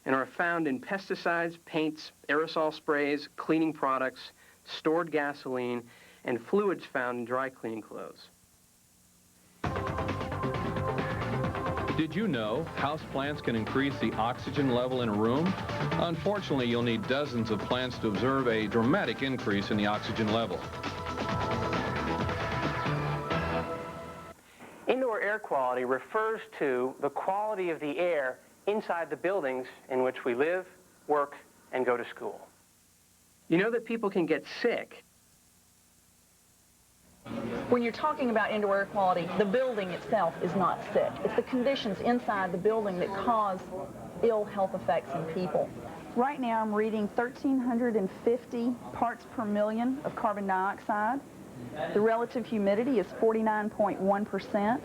and are found in pesticides, paints, aerosol sprays, cleaning products, stored gasoline, and fluids found in dry cleaning clothes. Did you know houseplants can increase the oxygen level in a room? Unfortunately, you'll need dozens of plants to observe a dramatic increase in the oxygen level. Indoor air quality refers to the quality of the air inside the buildings in which we live, work, and go to school. You know that people can get sick. When you're talking about indoor air quality, the building itself is not sick. It's the conditions inside the building that cause ill health effects in people. Right now I'm reading 1,350 parts per million of carbon dioxide. The relative humidity is 49.1%.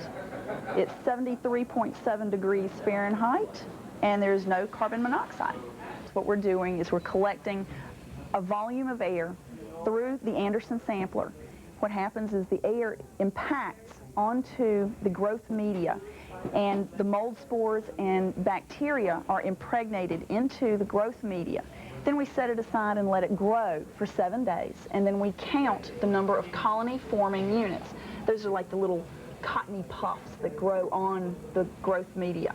It's 73.7 degrees Fahrenheit, and there's no carbon monoxide. What we're doing is we're collecting a volume of air through the Anderson sampler. What happens is the air impacts onto the growth media, and the mold spores and bacteria are impregnated into the growth media. Then we set it aside and let it grow for 7 days, and then we count the number of colony-forming units. Those are like the little cottony puffs that grow on the growth media.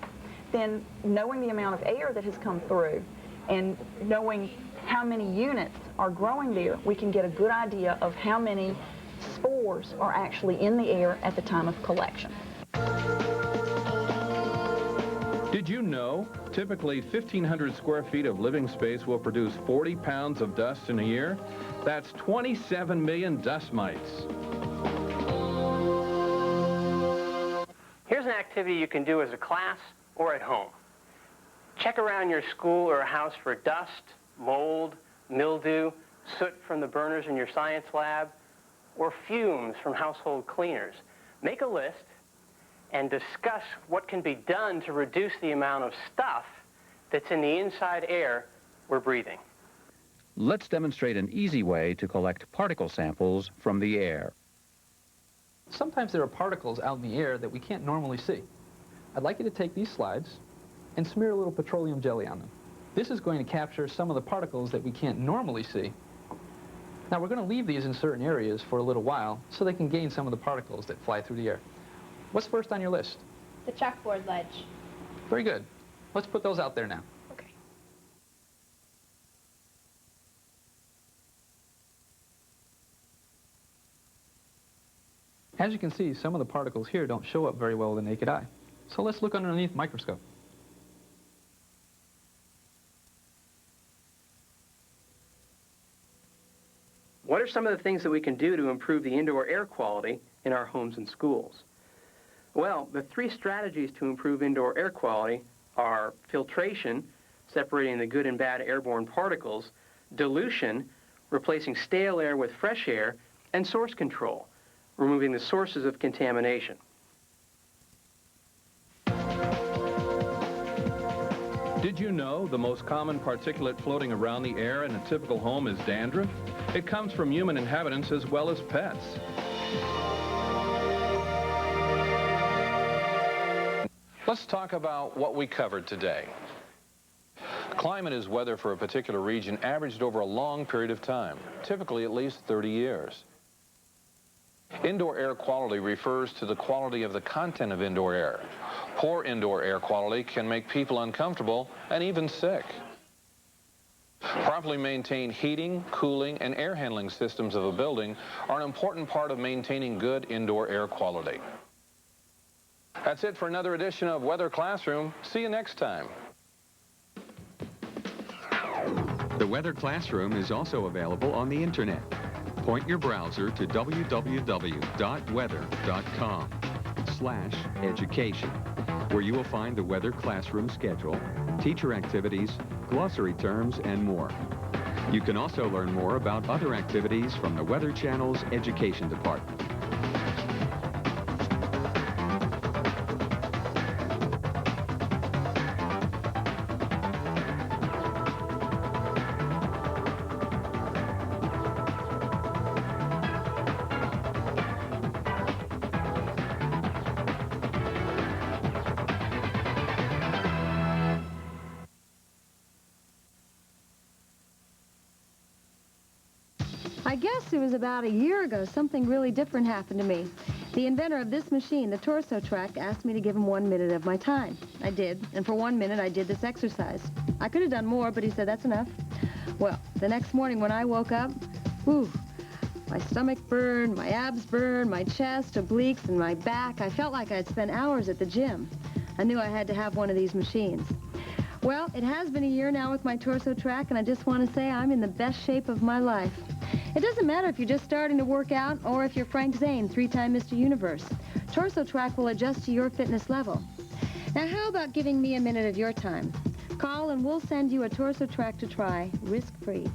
Then, knowing the amount of air that has come through and knowing how many units are growing there, we can get a good idea of how many spores are actually in the air at the time of collection. Did you know typically 1,500 square feet of living space will produce 40 pounds of dust in a year? That's 27 million dust mites. Here's an activity you can do as a class or at home. Check around your school or house for dust, mold, mildew, soot from the burners in your science lab, or fumes from household cleaners. Make a list and discuss what can be done to reduce the amount of stuff that's in the inside air we're breathing. Let's demonstrate an easy way to collect particle samples from the air. Sometimes there are particles out in the air that we can't normally see. I'd like you to take these slides and smear a little petroleum jelly on them. This is going to capture some of the particles that we can't normally see. Now we're going to leave these in certain areas for a little while so they can gain some of the particles that fly through the air. What's first on your list? The chalkboard ledge. Very good. Let's put those out there now. Okay. As you can see, some of the particles here don't show up very well with the naked eye. So let's look underneath the microscope. What are some of the things that we can do to improve the indoor air quality in our homes and schools? Well, the three strategies to improve indoor air quality are filtration, separating the good and bad airborne particles, dilution, replacing stale air with fresh air, and source control, removing the sources of contamination. Did you know the most common particulate floating around the air in a typical home is dandruff? It comes from human inhabitants as well as pets. Let's talk about what we covered today. Climate is weather for a particular region averaged over a long period of time, typically at least 30 years. Indoor air quality refers to the quality of the content of indoor air. Poor indoor air quality can make people uncomfortable and even sick. Properly maintained heating, cooling, and air handling systems of a building are an important part of maintaining good indoor air quality. That's it for another edition of Weather Classroom. See you next time. The Weather Classroom is also available on the internet. Point your browser to www.weather.com/education, where you will find the Weather Classroom schedule, teacher activities, glossary terms, and more. You can also learn more about other activities from the Weather Channel's Education Department. I guess it was about a year ago something really different happened to me. The inventor of this machine, the torso track, asked me to give him 1 minute of my time. I did, and for 1 minute I did this exercise. I could have done more, but he said that's enough. Well, the next morning when I woke up, whew, my stomach burned, my abs burned, my chest, obliques, and my back. I felt like I'd spent hours at the gym. I knew I had to have one of these machines. Well, it has been a year now with my torso track, and I just want to say I'm in the best shape of my life. It doesn't matter if you're just starting to work out or if you're Frank Zane, 3-time Mr. Universe. Torso track will adjust to your fitness level. Now, how about giving me a minute of your time? Call and we'll send you a torso track to try, risk-free.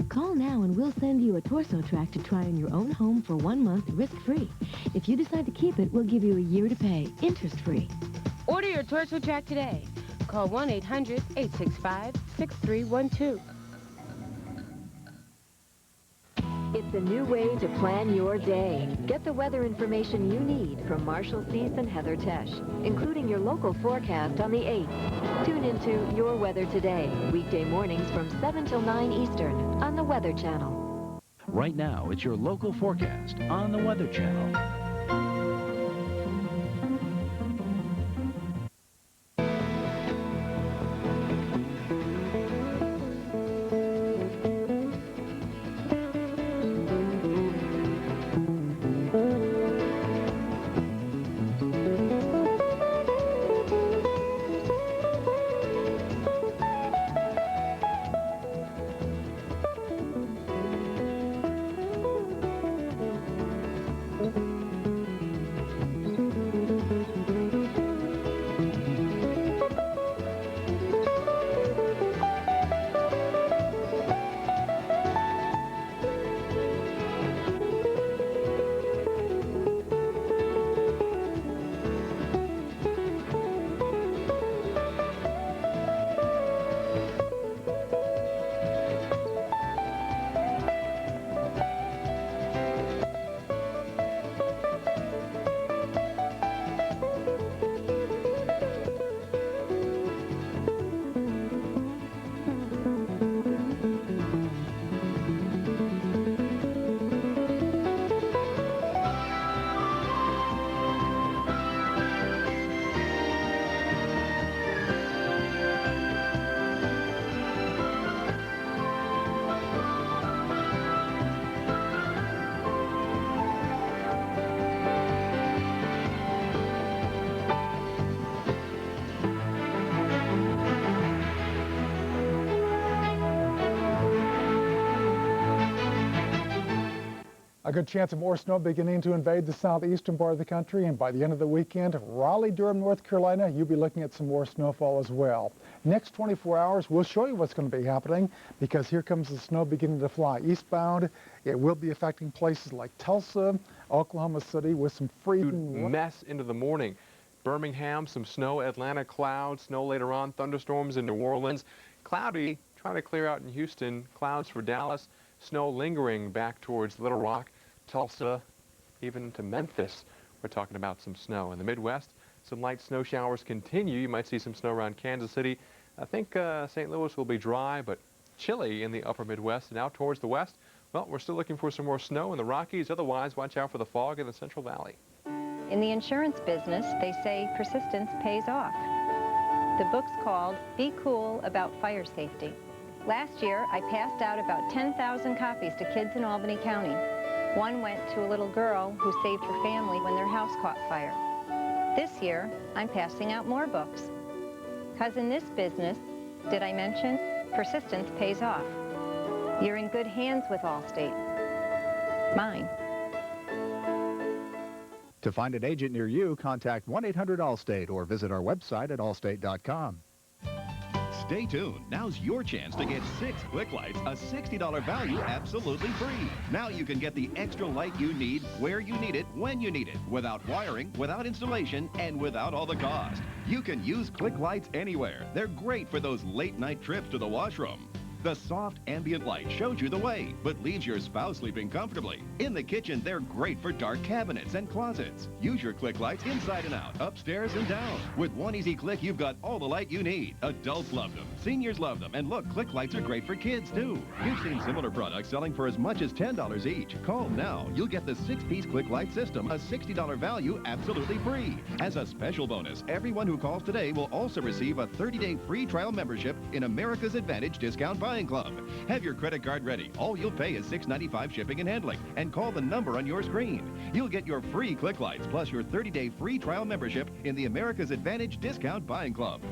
Call now and we'll send you a torso track to try in your own home for 1 month, risk-free. If you decide to keep it, we'll give you a year to pay, interest-free. Order your torso track today. Call 1-800-865-6312. It's a new way to plan your day. Get the weather information you need from Marshall Cease and Heather Tesh, including your local forecast on the 8th. Tune into Your Weather Today, weekday mornings from 7 till 9 Eastern on the Weather Channel. Right now, it's your local forecast on the Weather Channel. A good chance of more snow beginning to invade the southeastern part of the country, and by the end of the weekend, Raleigh, Durham, North Carolina, you'll be looking at some more snowfall as well. Next 24 hours, we'll show you what's going to be happening, because here comes the snow beginning to fly eastbound. It will be affecting places like Tulsa, Oklahoma City, with some freezing mess into the morning. Birmingham, some snow, Atlanta, clouds, snow later on, thunderstorms in New Orleans. Cloudy, trying to clear out in Houston, clouds for Dallas, snow lingering back towards Little Rock, Tulsa, even to Memphis. We're talking about some snow. In the Midwest, some light snow showers continue. You might see some snow around Kansas City. I think St. Louis will be dry, but chilly in the upper Midwest. And out towards the west, well, we're still looking for some more snow in the Rockies. Otherwise, watch out for the fog in the Central Valley. In the insurance business, they say persistence pays off. The book's called Be Cool About Fire Safety. Last year, I passed out about 10,000 copies to kids in Albany County. One went to a little girl who saved her family when their house caught fire. This year, I'm passing out more books. Because in this business, did I mention, persistence pays off. You're in good hands with Allstate. Mine. To find an agent near you, contact 1-800-ALLSTATE or visit our website at allstate.com. Stay tuned. Now's your chance to get 6 Click Lights, a $60 value absolutely free. Now you can get the extra light you need, where you need it, when you need it, without wiring, without installation, and without all the cost. You can use Click Lights anywhere. They're great for those late-night trips to the washroom. The soft ambient light shows you the way, but leaves your spouse sleeping comfortably. In the kitchen, they're great for dark cabinets and closets. Use your click lights inside and out, upstairs and down. With one easy click, you've got all the light you need. Adults love them, seniors love them, and look, click lights are great for kids too. You've seen similar products selling for as much as $10 each. Call now. You'll get the 6-piece click light system, a $60 value, absolutely free. As a special bonus, everyone who calls today will also receive a 30-day free trial membership in America's Advantage Discount Buying Club. Have your credit card ready. All you'll pay is $6.95 shipping and handling, and call the number on your screen. You'll get your free click lights plus your 30-day free trial membership in the America's Advantage Discount Buying Club.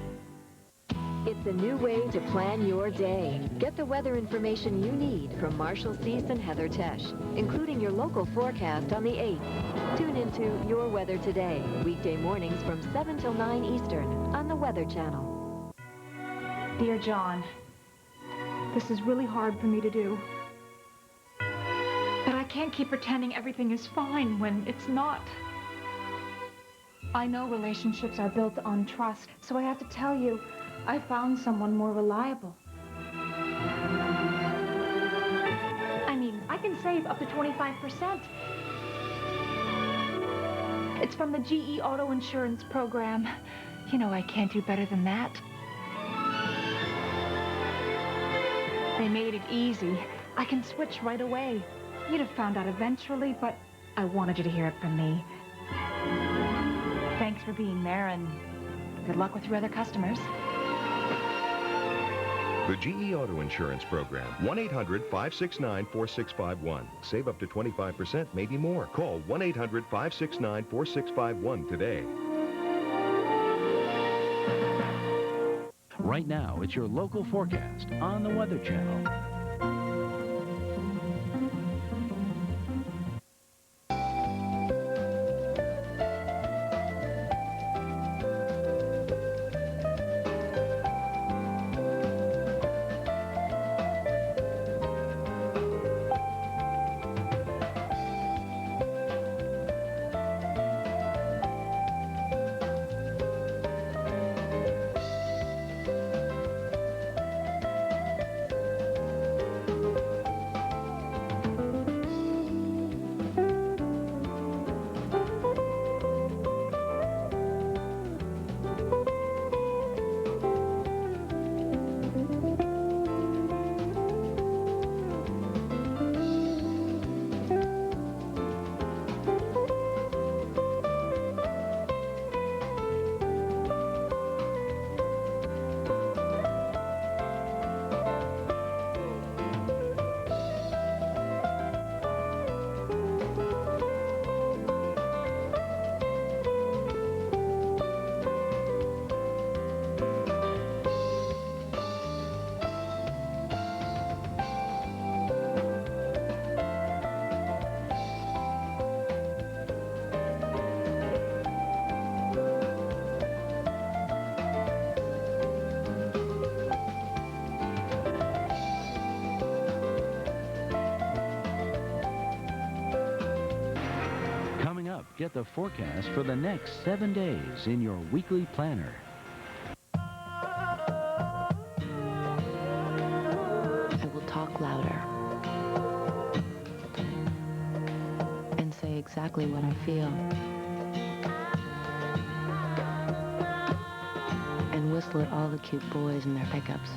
It's a new way to plan your day. Get the weather information you need from Marshall Cease and Heather Tesh, including your local forecast on the 8th. Tune into Your Weather Today, weekday mornings from 7 till 9 Eastern on the Weather Channel. Dear John, this is really hard for me to do. But I can't keep pretending everything is fine when it's not. I know relationships are built on trust, so I have to tell you, I found someone more reliable. I mean, I can save up to 25%. It's from the GE Auto Insurance Program. You know I can't do better than that. They made it easy. I can switch right away. You'd have found out eventually, but I wanted you to hear it from me. Thanks for being there, and good luck with your other customers. The GE Auto Insurance Program, 1-800-569-4651. Save up to 25%, maybe more. Call 1-800-569-4651 today. Right now, it's your local forecast on the Weather Channel. Get the forecast for the next 7 days in your weekly planner. I will talk louder and say exactly what I feel and whistle at all the cute boys and their pickups.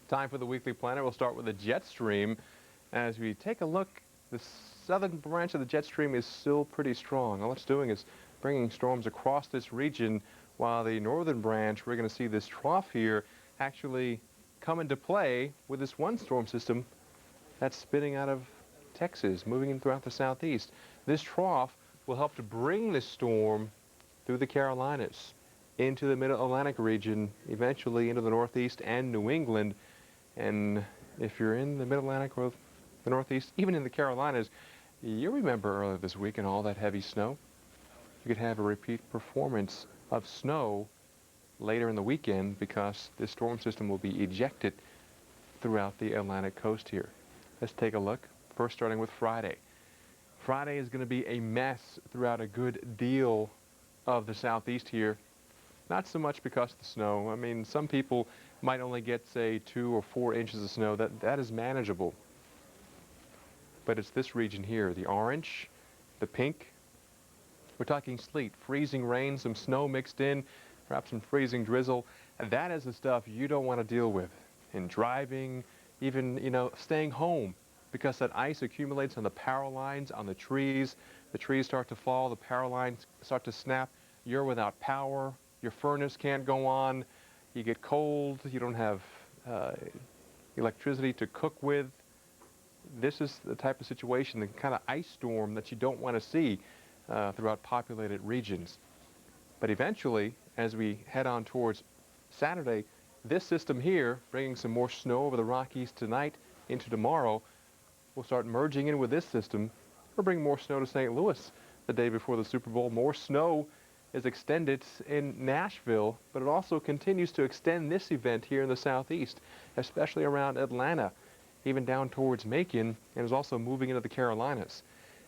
Time for the weekly planner. We'll start with the jet stream. As we take a look, the southern branch of the jet stream is still pretty strong. All it's doing is bringing storms across this region, while the northern branch, we're going to see this trough here actually come into play with this one storm system that's spinning out of Texas, moving in throughout the southeast. This trough will help to bring this storm through the Carolinas, into the mid-Atlantic region, eventually into the Northeast and New England. And if you're in the Mid-Atlantic or the Northeast, even in the Carolinas, you remember earlier this week and all that heavy snow. You could have a repeat performance of snow later in the weekend because this storm system will be ejected throughout the Atlantic coast here. Let's take a look First, starting with Friday. Friday is going to be a mess throughout a good deal of the southeast here. Not so much because of the snow. I mean, some people might only get, say, 2 or 4 inches of snow. That is manageable. But it's this region here, the orange, the pink. We're talking sleet, freezing rain, some snow mixed in, perhaps some freezing drizzle. And that is the stuff you don't want to deal with in driving, even, you know, staying home, because that ice accumulates on the power lines, on the trees. The trees start to fall, the power lines start to snap. You're without power, your furnace can't go on, you get cold, you don't have electricity to cook with. This is the type of situation, the kind of ice storm that you don't want to see throughout populated regions. But eventually, as we head on towards Saturday, this system here, bringing some more snow over the Rockies tonight into tomorrow, will start merging in with this system. We'll bring more snow to St. Louis the day before the Super Bowl. More snow is extended in Nashville, but it also continues to extend this event here in the southeast, especially around Atlanta, even down towards Macon, and is also moving into the Carolinas.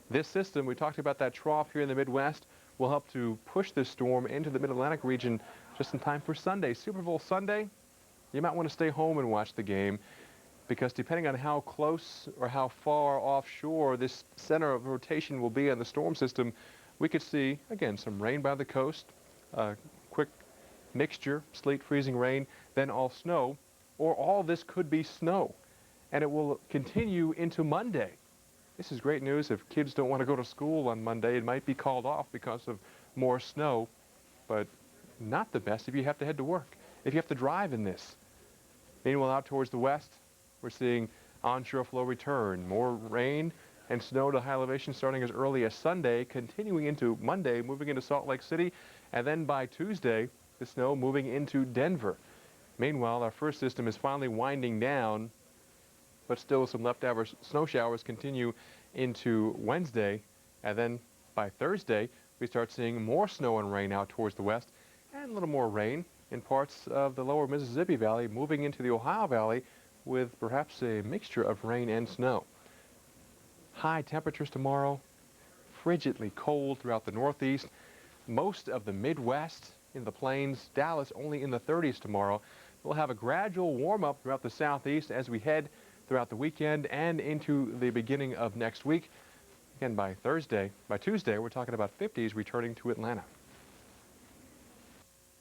This system, we talked about that trough here in the Midwest, will help to push this storm into the Mid-Atlantic region just in time for Sunday. Super Bowl Sunday, you might want to stay home and watch the game, because depending on how close or how far offshore this center of rotation will be on the storm system, we could see, again, some rain by the coast, quick mixture, sleet, freezing rain, then all snow, or all this could be snow, and it will continue into Monday. This is great news. If kids don't want to go to school on Monday, it might be called off because of more snow, but not the best if you have to head to work, if you have to drive in this. Meanwhile, out towards the west, we're seeing onshore flow return, more rain and snow to high elevation starting as early as Sunday, continuing into Monday, moving into Salt Lake City, and then by Tuesday, the snow moving into Denver. Meanwhile, our first system is finally winding down, but still some leftover snow showers continue into Wednesday, and then by Thursday, we start seeing more snow and rain out towards the west, and a little more rain in parts of the lower Mississippi Valley, moving into the Ohio Valley with perhaps a mixture of rain and snow. High temperatures tomorrow, frigidly cold throughout the Northeast. Most of the Midwest in the plains, Dallas only in the 30s tomorrow. We'll have a gradual warm-up throughout the Southeast as we head throughout the weekend and into the beginning of next week. Again, by Tuesday, we're talking about 50s returning to Atlanta.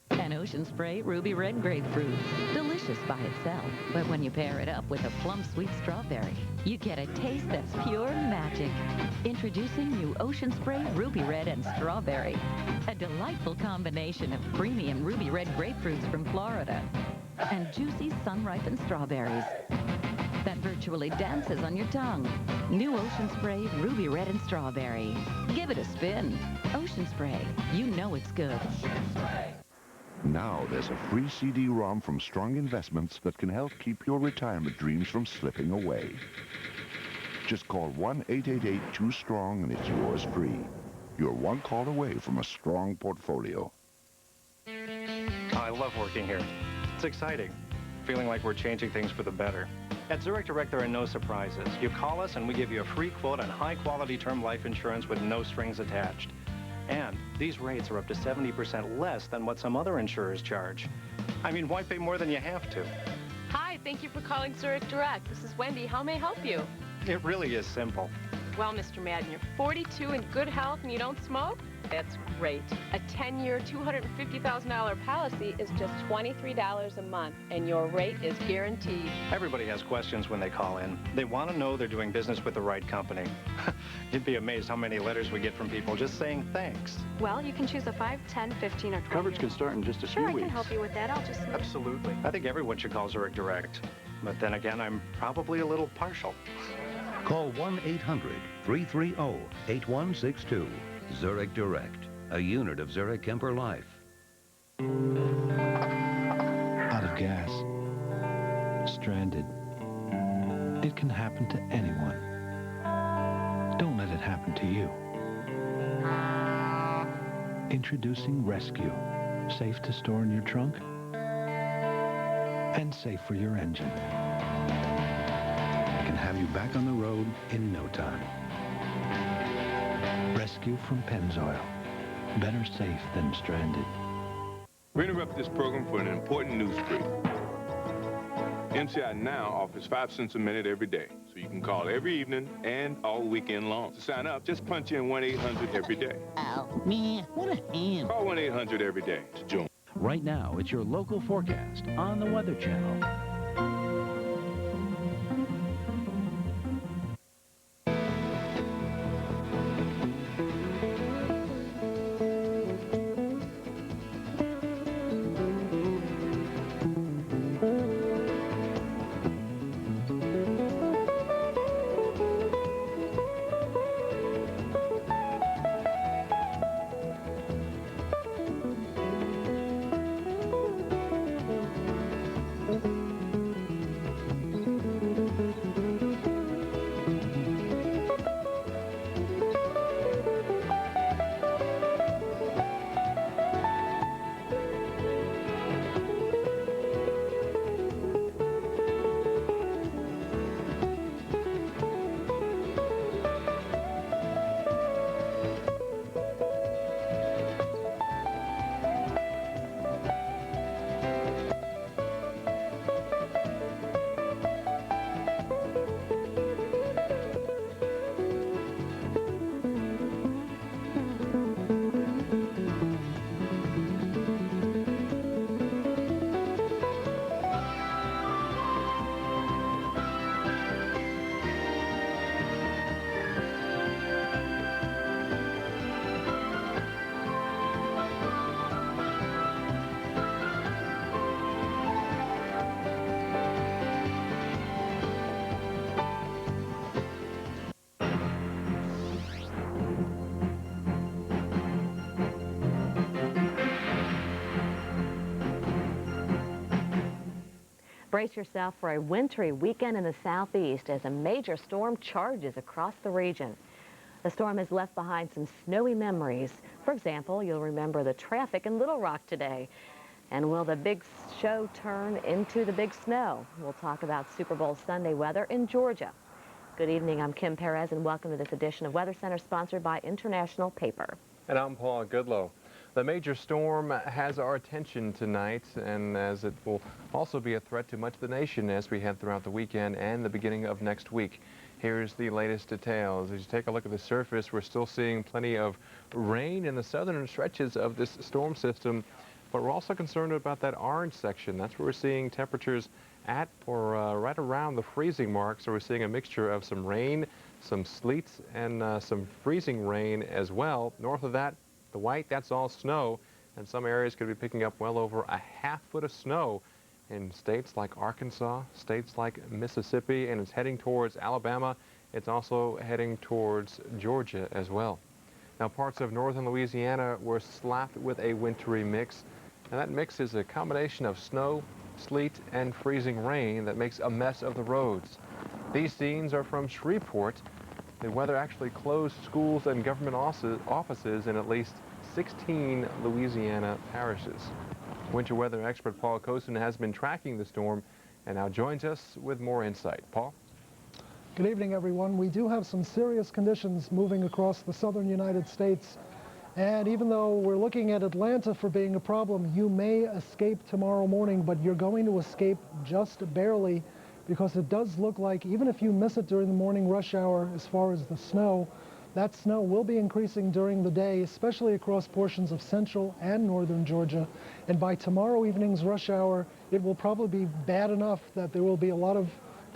An Ocean Spray Ruby Red Grapefruit. Delicious by itself, but when you pair it up with a plum sweet strawberry, you get a taste that's pure magic. Introducing new Ocean Spray Ruby Red and Strawberry. A delightful combination of premium Ruby Red grapefruits from Florida and juicy sun-ripened strawberries that virtually dances on your tongue. New Ocean Spray Ruby Red and Strawberry. Give it a spin. Ocean Spray. You know it's good. Now there's a free CD-ROM from Strong Investments that can help keep your retirement dreams from slipping away. Just call 1-888-2-STRONG and it's yours free. You're one call away from a strong portfolio. I love working here. It's exciting, feeling like we're changing things for the better. At Zurich Direct, there are no surprises. You call us and we give you a free quote on high-quality term life insurance with no strings attached. And these rates are up to 70% less than what some other insurers charge. I mean, why pay more than you have to? Hi, thank you for calling Zurich Direct. This is Wendy. How may I help you? It really is simple. Well, Mr. Madden, you're 42 in good health and you don't smoke? That's great. A 10-year, $250,000 policy is just $23 a month, and your rate is guaranteed. Everybody has questions when they call in. They want to know they're doing business with the right company. You'd be amazed how many letters we get from people just saying thanks. Well, you can choose a 5, 10, 15, or 20. Coverage can start in just a few weeks. Sure, I can help you with that. I'll just... Absolutely. I think everyone should call Zurich Direct. But then again, I'm probably a little partial. Call 1-800-330-8162. Zurich Direct, a unit of Zurich Kemper Life. Out of gas. Stranded. It can happen to anyone. Don't let it happen to you. Introducing Rescue. Safe to store in your trunk and safe for your engine. It can have you back on the road in no time. Rescue from Pennzoil. Better safe than stranded. We interrupt this program for an important news brief. MCI Now offers 5 cents a minute every day, so you can call every evening and all weekend long. To sign up, just punch in 1-800 every day. Oh, man, what a ham. Call 1-800 every day to join. Right now, it's your local forecast on the Weather Channel. Brace yourself for a wintry weekend in the southeast as a major storm charges across the region. The storm has left behind some snowy memories. For example, you'll remember the traffic in Little Rock today. And will the big show turn into the big snow? We'll talk about Super Bowl Sunday weather in Georgia. Good evening, I'm Kim Perez, and welcome to this edition of Weather Center, sponsored by International Paper. And I'm Paul Goodloe. The major storm has our attention tonight, and as it will also be a threat to much of the nation as we head throughout the weekend and the beginning of next week. Here's the latest details. As you take a look at the surface, we're still seeing plenty of rain in the southern stretches of this storm system, but we're also concerned about that orange section. That's where we're seeing temperatures at or right around the freezing mark. So we're seeing a mixture of some rain, some sleet, and some freezing rain as well. North of that, the white, that's all snow, and some areas could be picking up well over a half foot of snow in states like Arkansas, states like Mississippi, and it's heading towards Alabama. It's also heading towards Georgia as well. Now, parts of northern Louisiana were slapped with a wintry mix, and that mix is a combination of snow, sleet, and freezing rain that makes a mess of the roads. These scenes are from Shreveport. The weather actually closed schools and government offices in at least 16 Louisiana parishes. Winter weather expert Paul Kocin has been tracking the storm and now joins us with more insight. Paul? Good evening, everyone. We do have some serious conditions moving across the southern United States. And even though we're looking at Atlanta for being a problem, you may escape tomorrow morning, but you're going to escape just barely, because it does look like even if you miss it during the morning rush hour as far as the snow, that snow will be increasing during the day, especially across portions of central and northern Georgia. And by tomorrow evening's rush hour, it will probably be bad enough that there will be a lot of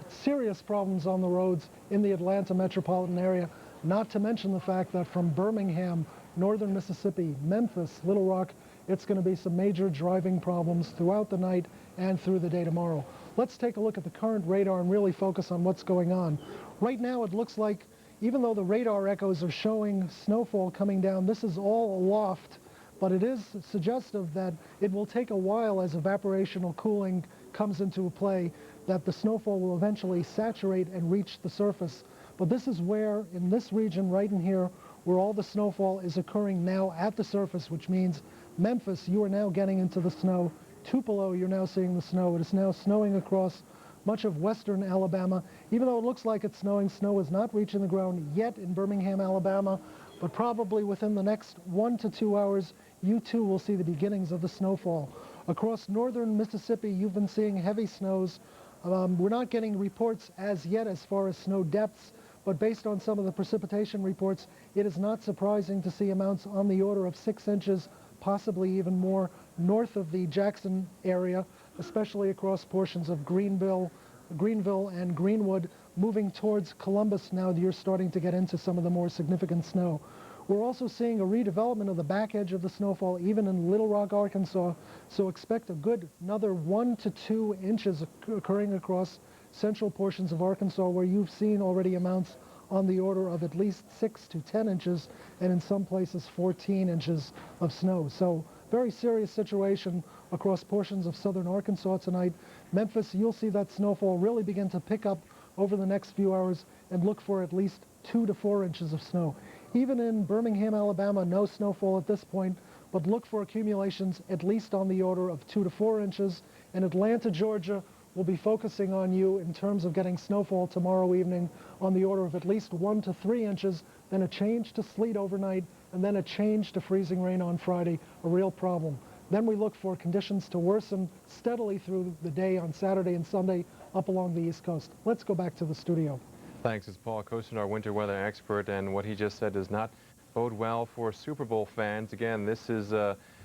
serious problems on the roads in the Atlanta metropolitan area, not to mention the fact that from Birmingham, northern Mississippi, Memphis, Little Rock, it's going to be some major driving problems throughout the night and through the day tomorrow. Let's take a look at the current radar and really focus on what's going on. Right now, it looks like even though the radar echoes are showing snowfall coming down, this is all aloft, but it is suggestive that it will take a while as evaporational cooling comes into play, that the snowfall will eventually saturate and reach the surface. But this is where, in this region right in here, where all the snowfall is occurring now at the surface, which means Memphis, you are now getting into the snow. Tupelo, you're now seeing the snow. It is now snowing across much of western Alabama. Even though it looks like it's snowing, snow is not reaching the ground yet in Birmingham, Alabama, but probably within the next 1 to 2 hours, you too will see the beginnings of the snowfall. Across northern Mississippi, you've been seeing heavy snows. We're not getting reports as yet as far as snow depths, but based on some of the precipitation reports, it is not surprising to see amounts on the order of 6 inches, possibly even more, north of the Jackson area, especially across portions of Greenville and Greenwood, moving towards Columbus. Now you're starting to get into some of the more significant snow. We're also seeing a redevelopment of the back edge of the snowfall, even in Little Rock, Arkansas, so expect a good another 1 to 2 inches occurring across central portions of Arkansas, where you've seen already amounts on the order of at least 6 to 10 inches, and in some places 14 inches of snow. So very serious situation across portions of southern Arkansas tonight. Memphis, you'll see that snowfall really begin to pick up over the next few hours and look for at least 2 to 4 inches of snow. Even in Birmingham, Alabama, no snowfall at this point, but look for accumulations at least on the order of 2 to 4 inches. In Atlanta, Georgia, we'll be focusing on you in terms of getting snowfall tomorrow evening on the order of at least 1 to 3 inches, then a change to sleet overnight, and then a change to freezing rain on Friday, a real problem. Then we look for conditions to worsen steadily through the day on Saturday and Sunday up along the East Coast. Let's go back to the studio. Thanks. It's Paul Kocin, our winter weather expert, and what he just said does not bode well for Super Bowl fans. Again, this is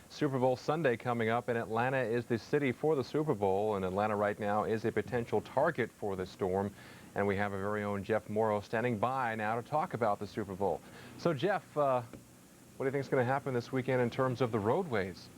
Super Bowl Sunday coming up, and Atlanta is the city for the Super Bowl, and Atlanta right now is a potential target for the storm. And we have our very own Jeff Morrow standing by now to talk about the Super Bowl. So, Jeff, what do you think is going to happen this weekend in terms of the roadways?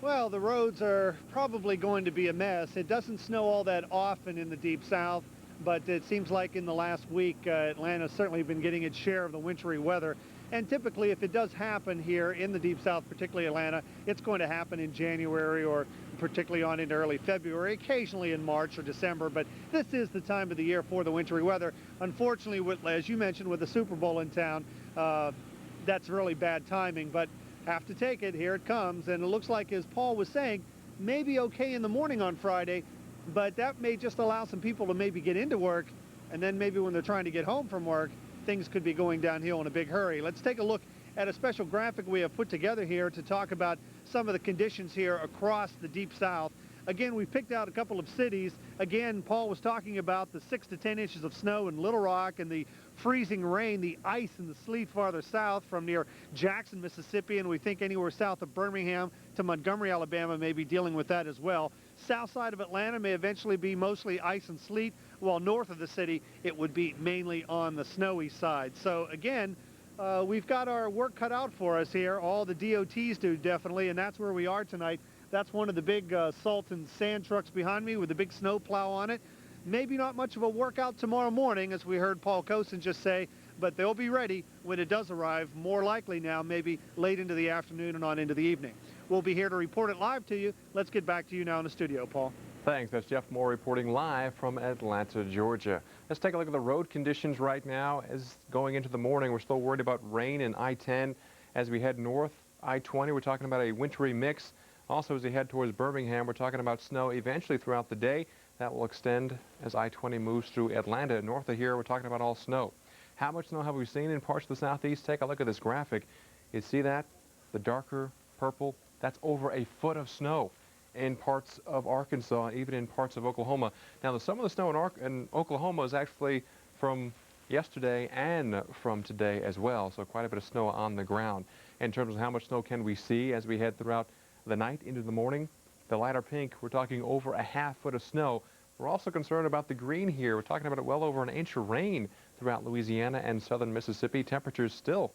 Well, the roads are probably going to be a mess. It doesn't snow all that often in the Deep South, but it seems like in the last week, Atlanta's certainly been getting its share of the wintry weather. And typically, if it does happen here in the Deep South, particularly Atlanta, it's going to happen in January or particularly on into early February, occasionally in March or December. But this is the time of the year for the wintry weather. Unfortunately, as you mentioned, with the Super Bowl in town, that's really bad timing. But have to take it. Here it comes. And it looks like, as Paul was saying, maybe okay in the morning on Friday, but that may just allow some people to maybe get into work, and then maybe when they're trying to get home from work, things could be going downhill in a big hurry. Let's take a look at a special graphic we have put together here to talk about some of the conditions here across the Deep South. Again, we picked out a couple of cities. Again, Paul was talking about the 6 to 10 inches of snow in Little Rock and the freezing rain, the ice and the sleet farther south from near Jackson, Mississippi, and we think anywhere south of Birmingham to Montgomery, Alabama may be dealing with that as well. South side of Atlanta may eventually be mostly ice and sleet, while north of the city it would be mainly on the snowy side. So again, we've got our work cut out for us here. All the DOTs do, definitely, and that's where we are tonight. That's one of the big salt and sand trucks behind me with the big snow plow on it. Maybe not much of a workout tomorrow morning, as we heard Paul Kocin just say, but they'll be ready when it does arrive, more likely now, maybe late into the afternoon and on into the evening. We'll be here to report it live to you. Let's get back to you now in the studio, Paul. Thanks. That's Jeff Moore reporting live from Atlanta, Georgia. Let's take a look at the road conditions right now. As going into the morning, we're still worried about rain in I-10. As we head north, I-20, we're talking about a wintry mix. Also, as we head towards Birmingham, we're talking about snow eventually throughout the day. That will extend as I-20 moves through Atlanta. North of here, we're talking about all snow. How much snow have we seen in parts of the southeast? Take a look at this graphic. You see that? The darker purple? That's over a foot of snow in parts of Arkansas, even in parts of Oklahoma. Now, some of the snow in Oklahoma is actually from yesterday and from today as well, so quite a bit of snow on the ground. In terms of how much snow can we see as we head throughout the night into the morning, the lighter pink, we're talking over a half foot of snow. We're also concerned about the green here. We're talking about well over an inch of rain throughout Louisiana and southern Mississippi. Temperatures still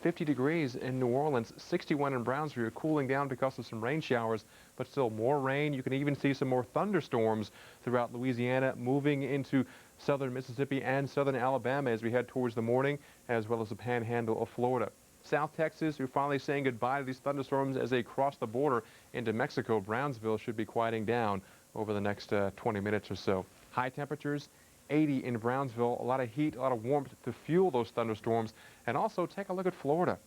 50 degrees in New Orleans, 61 in Brownsville, cooling down because of some rain showers, but still more rain. You can even see some more thunderstorms throughout Louisiana, moving into southern Mississippi and southern Alabama as we head towards the morning, as well as the panhandle of Florida. South Texas, we're finally saying goodbye to these thunderstorms as they cross the border into Mexico. Brownsville should be quieting down over the next 20 minutes or so. High temperatures, 80 in Brownsville, a lot of heat, a lot of warmth to fuel those thunderstorms. And also take a look at Florida.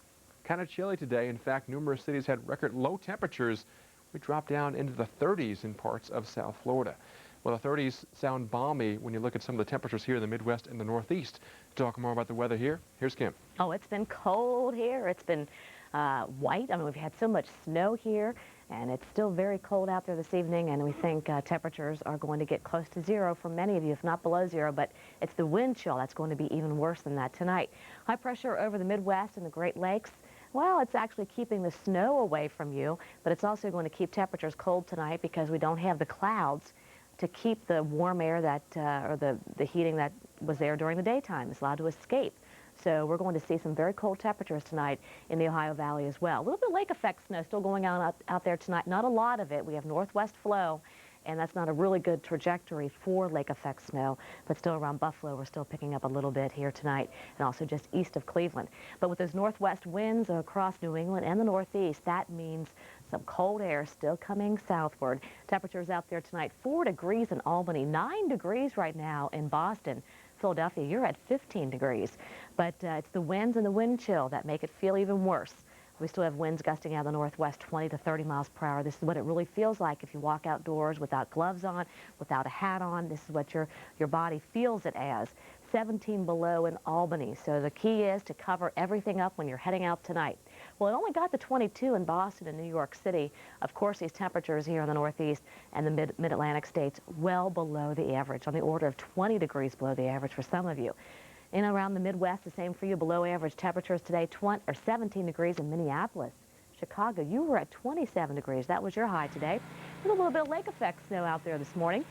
Kind of chilly today. In fact, numerous cities had record low temperatures. We dropped down into the 30s in parts of South Florida. Well, the 30s sound balmy when you look at some of the temperatures here in the Midwest and the Northeast. To talk more about the weather here, here's Kim. Oh, it's been cold here. It's been white. I mean, we've had so much snow here, and it's still very cold out there this evening, and we think temperatures are going to get close to zero for many of you, if not below zero, but it's the wind chill that's going to be even worse than that tonight. High pressure over the Midwest and the Great Lakes. Well, it's actually keeping the snow away from you, but it's also going to keep temperatures cold tonight because we don't have the clouds to keep the warm air that, or the heating that was there during the daytime is allowed to escape. So we're going to see some very cold temperatures tonight in the Ohio Valley as well. A little bit of lake effect snow still going on out there tonight. Not a lot of it. We have northwest flow, and that's not a really good trajectory for lake effect snow, but still around Buffalo, we're still picking up a little bit here tonight, and also just east of Cleveland. But with those northwest winds across New England and the Northeast, that means some cold air still coming southward. Temperatures out there tonight, 4 degrees in Albany, 9 degrees right now in Boston. Philadelphia, you're at 15 degrees. But it's the winds and the wind chill that make it feel even worse. We still have winds gusting out of the northwest, 20 to 30 miles per hour. This is what it really feels like if you walk outdoors without gloves on, without a hat on. This is what your body feels it as. 17 below in Albany. So the key is to cover everything up when you're heading out tonight. Well, it only got to 22 in Boston and New York City. Of course, these temperatures here in the Northeast and the mid-Atlantic states well below the average, on the order of 20 degrees below the average for some of you. In and around the Midwest, the same for you, below average temperatures today, 17 degrees in Minneapolis. Chicago, you were at 27 degrees. That was your high today. A little bit of lake effect snow out there this morning.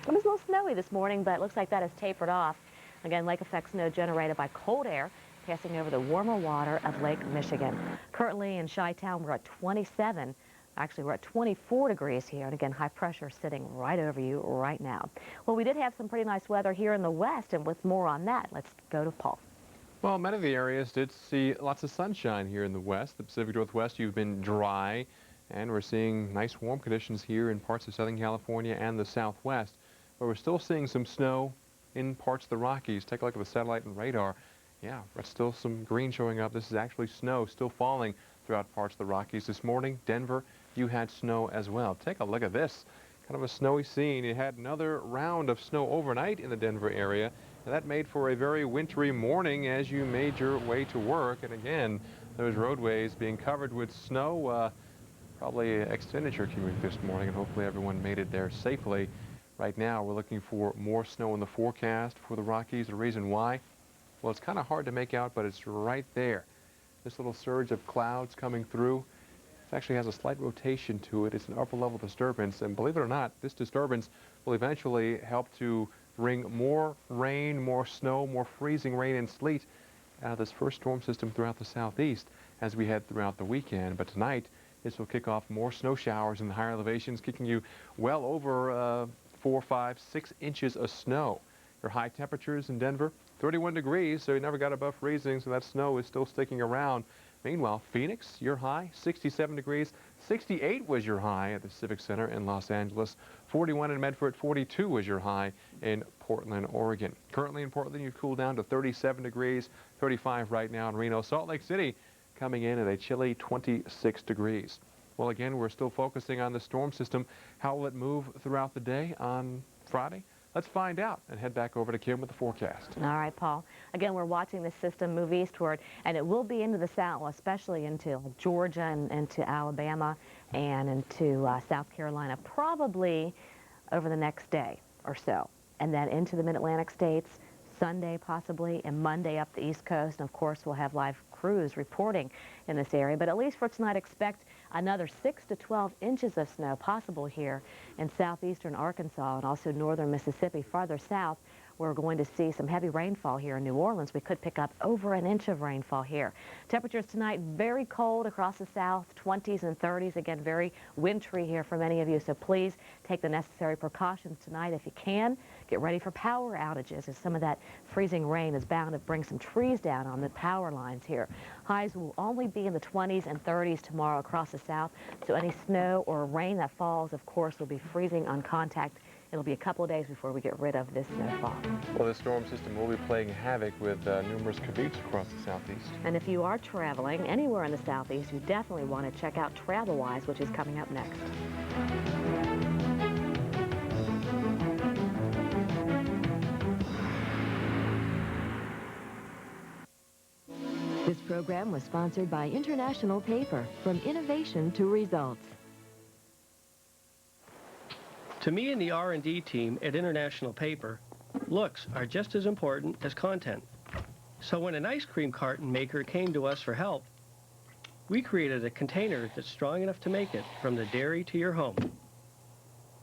It was a little snowy this morning, but it looks like that has tapered off. Again, lake effect snow generated by cold air passing over the warmer water of Lake Michigan. Currently in Chi-Town, we're at 27. Actually, we're at 24 degrees here, and again, high pressure sitting right over you right now. Well, we did have some pretty nice weather here in the west, and with more on that, let's go to Paul. Well, many of the areas did see lots of sunshine here in the west. The Pacific Northwest, you've been dry, and we're seeing nice warm conditions here in parts of Southern California and the Southwest. But we're still seeing some snow in parts of the Rockies. Take a look at the satellite and radar. Yeah, there's still some green showing up. This is actually snow still falling throughout parts of the Rockies. This morning, Denver, you had snow as well. Take a look at this. Kind of a snowy scene. You had another round of snow overnight in the Denver area, and that made for a very wintry morning as you made your way to work. And again, those roadways being covered with snow, probably extended your commute this morning, and hopefully everyone made it there safely. Right now, we're looking for more snow in the forecast for the Rockies. The reason why? Well, it's kind of hard to make out, but it's right there. This little surge of clouds coming through. It actually has a slight rotation to it. It's an upper level disturbance, and believe it or not, this disturbance will eventually help to bring more rain, more snow, more freezing rain and sleet out of this first storm system throughout the southeast as we head throughout the weekend. But tonight, this will kick off more snow showers in the higher elevations, kicking you well over 4, 5, 6 inches of snow. Your high temperatures in Denver, 31 degrees, so you never got above freezing, so that snow is still sticking around. Meanwhile, Phoenix, your high, 67 degrees. 68 was your high at the Civic Center in Los Angeles. 41 in Medford, 42 was your high in Portland, Oregon. Currently in Portland, you've cooled down to 37 degrees, 35 right now in Reno. Salt Lake City coming in at a chilly 26 degrees. Well, again, we're still focusing on the storm system. How will it move throughout the day on Friday? Let's find out and head back over to Kim with the forecast. All right, Paul. Again, we're watching this system move eastward, and it will be into the south, especially into Georgia and into Alabama and into South Carolina, probably over the next day or so. And then into the mid-Atlantic states, Sunday possibly, and Monday up the East Coast. And of course, we'll have live crews reporting in this area. But at least for tonight, expect another 6 to 12 inches of snow possible here in southeastern Arkansas and also northern Mississippi. Farther south, we're going to see some heavy rainfall here in New Orleans. We could pick up over an inch of rainfall here. Temperatures tonight very cold across the south, 20s and 30s. Again, very wintry here for many of you, so please take the necessary precautions tonight if you can. Get ready for power outages as some of that freezing rain is bound to bring some trees down on the power lines here. Highs will only be in the 20s and 30s tomorrow across the south, so any snow or rain that falls, of course, will be freezing on contact. It'll be a couple of days before we get rid of this snowfall. Well, the storm system will be playing havoc with numerous commutes across the southeast. And if you are traveling anywhere in the southeast, you definitely want to check out TravelWise, which is coming up next. This program was sponsored by International Paper, from innovation to results. To me and the R&D team at International Paper, looks are just as important as content. So when an ice cream carton maker came to us for help, we created a container that's strong enough to make it from the dairy to your home.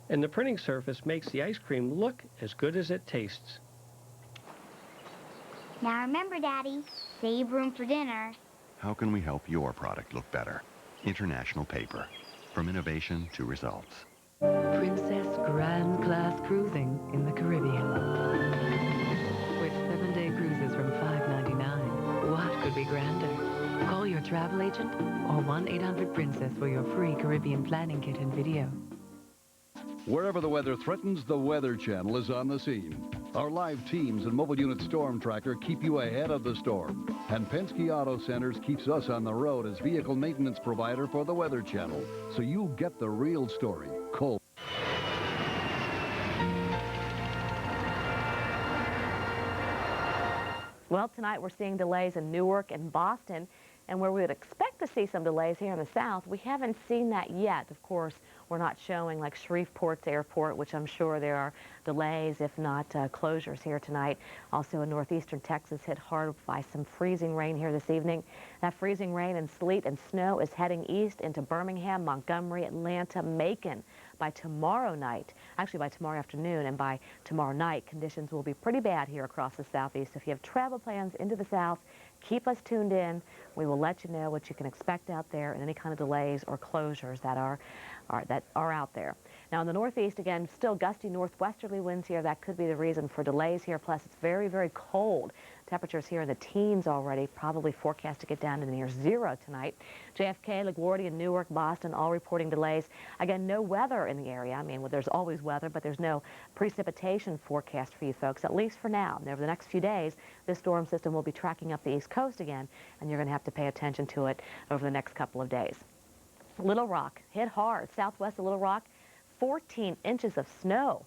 And the printing surface makes the ice cream look as good as it tastes. Now remember, Daddy, save room for dinner. How can we help your product look better? International Paper. From innovation to results. Princess Grand Class Cruising in the Caribbean. With 7-day cruises from $5.99. What could be grander? Call your travel agent or 1-800-PRINCESS for your free Caribbean planning kit and video. Wherever the weather threatens, the Weather Channel is on the scene. Our live teams and mobile unit storm tracker keep you ahead of the storm. And Penske Auto Centers keeps us on the road as vehicle maintenance provider for the Weather Channel. So you get the real story. Call. Well, tonight we're seeing delays in Newark and Boston, and where we would expect to see some delays here in the south, we haven't seen that yet. Of course, we're not showing like Shreveport's airport, which I'm sure there are delays, if not closures here tonight. Also in northeastern Texas, hit hard by some freezing rain here this evening. That freezing rain and sleet and snow is heading east into Birmingham, Montgomery, Atlanta, Macon. By tomorrow night, actually by tomorrow afternoon and by tomorrow night, conditions will be pretty bad here across the southeast. If you have travel plans into the south, keep us tuned in. We will let you know what you can expect out there and any kind of delays or closures that are out there. Now in the northeast, again, still gusty northwesterly winds here. That could be the reason for delays here. Plus, it's very, very cold. Temperatures here in the teens already, probably forecast to get down to near zero tonight. JFK, LaGuardia, Newark, Boston, all reporting delays. Again, no weather in the area. I mean, well, there's always weather, but there's no precipitation forecast for you folks, at least for now. And over the next few days, this storm system will be tracking up the east coast again, and you're going to have to pay attention to it over the next couple of days. Little Rock hit hard. Southwest of Little Rock, 14 inches of snow.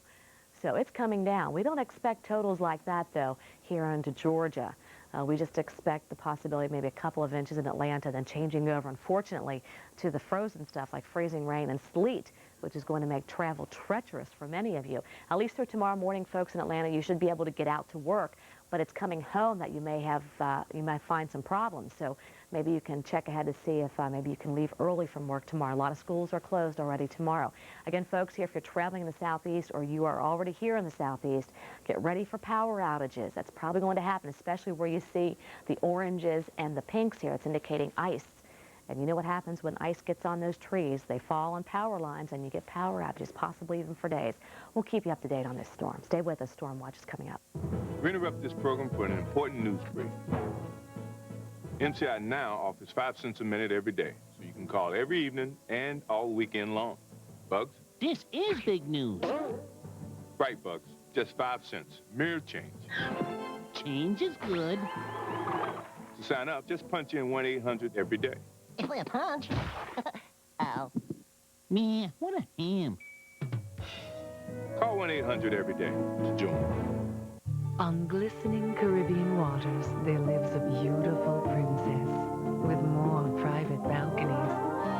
So it's coming down. We don't expect totals like that, though, here into Georgia. We just expect the possibility of maybe a couple of inches in Atlanta, then changing over, unfortunately, to the frozen stuff like freezing rain and sleet, which is going to make travel treacherous for many of you. At least through tomorrow morning, folks in Atlanta, you should be able to get out to work, but it's coming home that you might find some problems. So maybe you can check ahead to see if maybe you can leave early from work tomorrow. A lot of schools are closed already tomorrow. Again, folks, here, if you're traveling in the southeast or you are already here in the southeast, get ready for power outages. That's probably going to happen, especially where you see the oranges and the pinks here. It's indicating ice. And you know what happens when ice gets on those trees? They fall on power lines and you get power outages, possibly even for days. We'll keep you up to date on this storm. Stay with us. Storm Watch is coming up. We interrupt this program for an important news break. MCI Now offers 5 cents a minute every day, so you can call every evening and all weekend long. Bugs? This is big news. Right, Bugs. Just 5 cents. Mere change. Change is good. To sign up, just punch in 1-800 every day. If I punch. Ow. Man, what a ham. Call 1-800 every day to join. On glistening Caribbean waters, there lives a beautiful princess with more private balconies.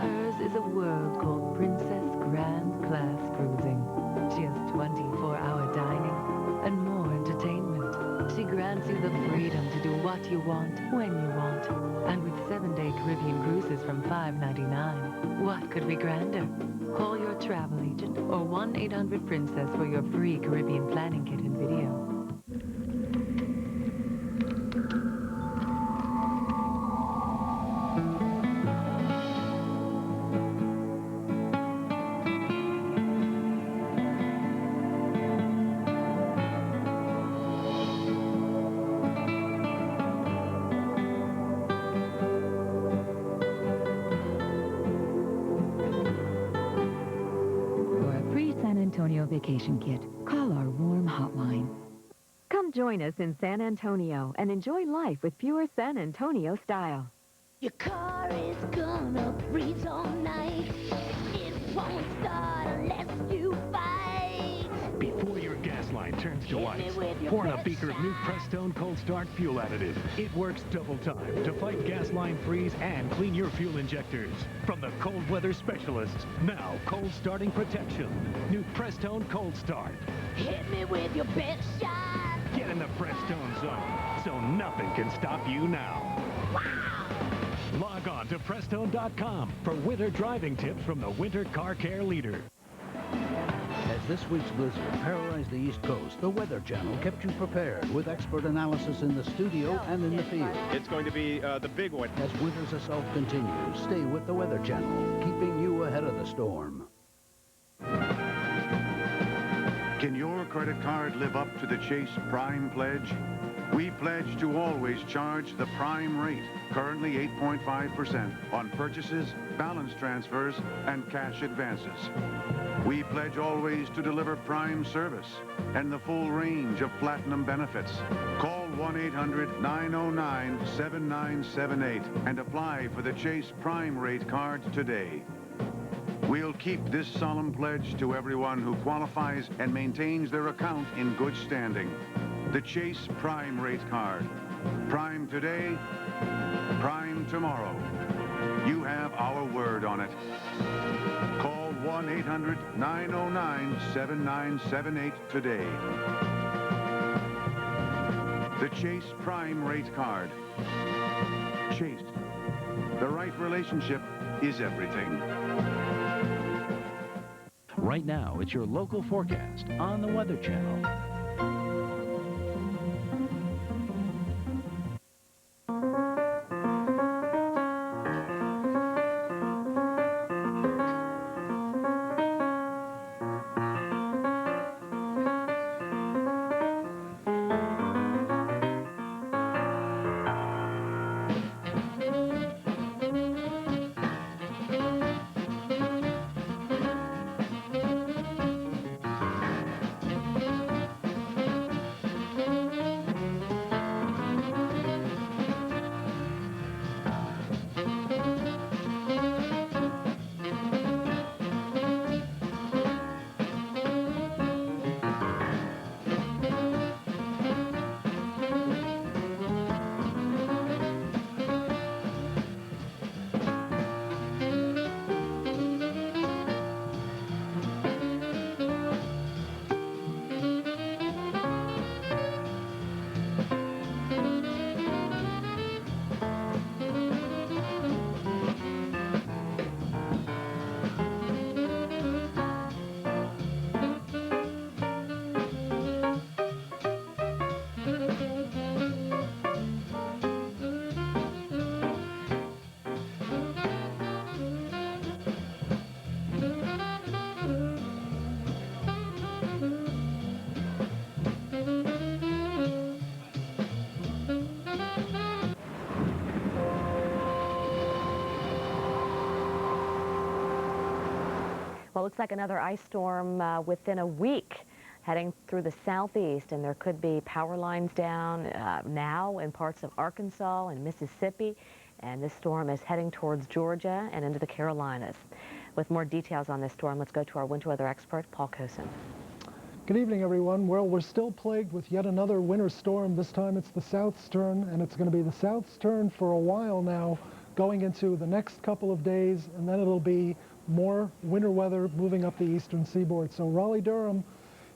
Hers is a world called Princess Grand Class Cruising. She has 24-hour dining and more entertainment. She grants you the freedom to do what you want, when you want. And with 7-day Caribbean cruises from $5.99, what could be grander? Call your travel agent or 1-800-PRINCESS for your free Caribbean planning kit and video. Vacation kit. Call our warm hotline. Come join us in San Antonio and enjoy life with pure San Antonio style. Your car is gonna freeze all night. It won't start unless you fight. Before your gas line turns to ice. Pour in a beaker of new Prestone Cold Start fuel additive. It works double time to fight gas line freeze and clean your fuel injectors. From the cold weather specialists, now cold starting protection. New Prestone Cold Start. Hit me with your best shot. Get in the Prestone zone, so nothing can stop you now. Wow! Log on to Prestone.com for winter driving tips from the Winter Car Care leader. As this week's blizzard paralyzed the East Coast, the Weather Channel kept you prepared with expert analysis in the studio and in the field. It's going to be the big one. As winter's assault continues, stay with the Weather Channel, keeping you ahead of the storm. Can your credit card live up to the Chase Prime Pledge? We pledge to always charge the prime rate, currently 8.5%, on purchases, balance transfers, and cash advances. We pledge always to deliver prime service and the full range of platinum benefits. Call 1-800-909-7978 and apply for the Chase Prime Rate card today. We'll keep this solemn pledge to everyone who qualifies and maintains their account in good standing. The Chase Prime Rate card. Prime today, prime tomorrow. You have our word on it. Call 1-800-909-7978 today. The Chase Prime Rate card. Chase. The right relationship is everything. Right now, it's your local forecast on the Weather Channel. Well, it looks like another ice storm within a week heading through the southeast, and there could be power lines down now in parts of Arkansas and Mississippi, and this storm is heading towards Georgia and into the Carolinas. With more details on this storm, let's go to our winter weather expert, Paul Kocin. Good evening, everyone. Well, we're still plagued with yet another winter storm. This time it's the southstern, and it's going to be the southstern for a while now, going into the next couple of days, and then it'll be more winter weather moving up the eastern seaboard. So Raleigh-Durham,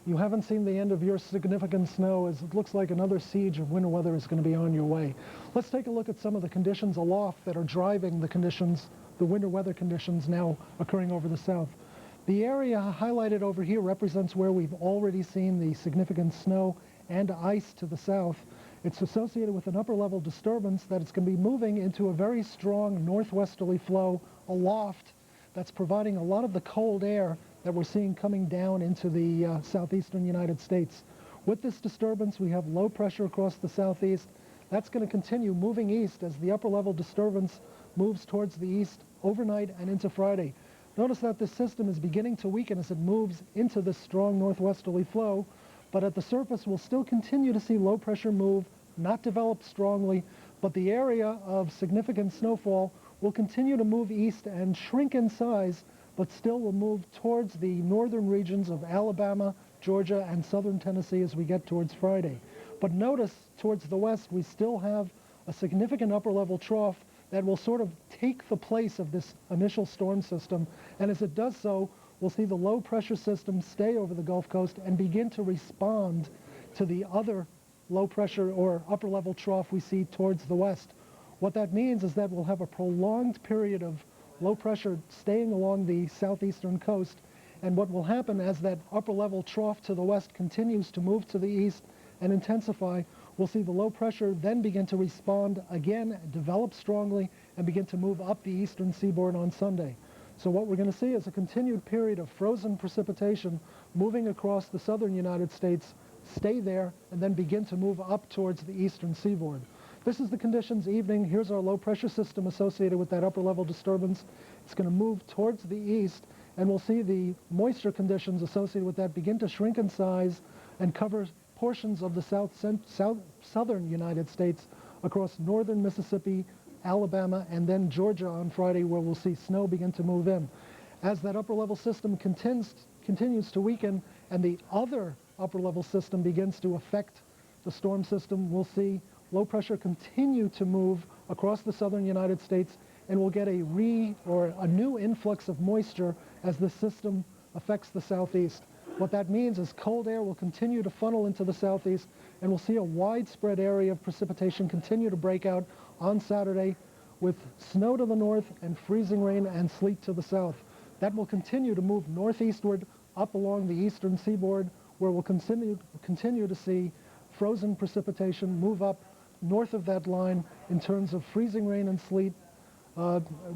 you haven't seen the end of your significant snow, as it looks like another siege of winter weather is going to be on your way. Let's take a look at some of the conditions aloft that are driving the conditions, the winter weather conditions now occurring over the south. The area highlighted over here represents where we've already seen the significant snow and ice to the south. It's associated with an upper level disturbance that it's going to be moving into a very strong northwesterly flow aloft that's providing a lot of the cold air that we're seeing coming down into the southeastern United States. With this disturbance, we have low pressure across the southeast. That's going to continue moving east as the upper level disturbance moves towards the east overnight and into Friday. Notice that this system is beginning to weaken as it moves into this strong northwesterly flow, but at the surface we'll still continue to see low pressure move, not develop strongly, but the area of significant snowfall will continue to move east and shrink in size, but still will move towards the northern regions of Alabama, Georgia, and southern Tennessee as we get towards Friday. But notice towards the west, we still have a significant upper-level trough that will sort of take the place of this initial storm system. And as it does so, we'll see the low-pressure system stay over the Gulf Coast and begin to respond to the other low-pressure or upper-level trough we see towards the west. What that means is that we'll have a prolonged period of low pressure staying along the southeastern coast, and what will happen as that upper-level trough to the west continues to move to the east and intensify, we'll see the low pressure then begin to respond again, develop strongly, and begin to move up the eastern seaboard on Sunday. So what we're going to see is a continued period of frozen precipitation moving across the southern United States, stay there, and then begin to move up towards the eastern seaboard. This is the conditions evening. Here's our low pressure system associated with that upper level disturbance. It's going to move towards the east, and we'll see the moisture conditions associated with that begin to shrink in size and cover portions of the southern United States across northern Mississippi, Alabama, and then Georgia on Friday, where we'll see snow begin to move in. As that upper level system continues to weaken and the other upper level system begins to affect the storm system, we'll see low pressure continue to move across the southern United States, and we'll get a new influx of moisture as the system affects the southeast. What that means is cold air will continue to funnel into the southeast, and we'll see a widespread area of precipitation continue to break out on Saturday with snow to the north and freezing rain and sleet to the south. That will continue to move northeastward up along the eastern seaboard, where we'll continue to see frozen precipitation move up north of that line in terms of freezing rain and sleet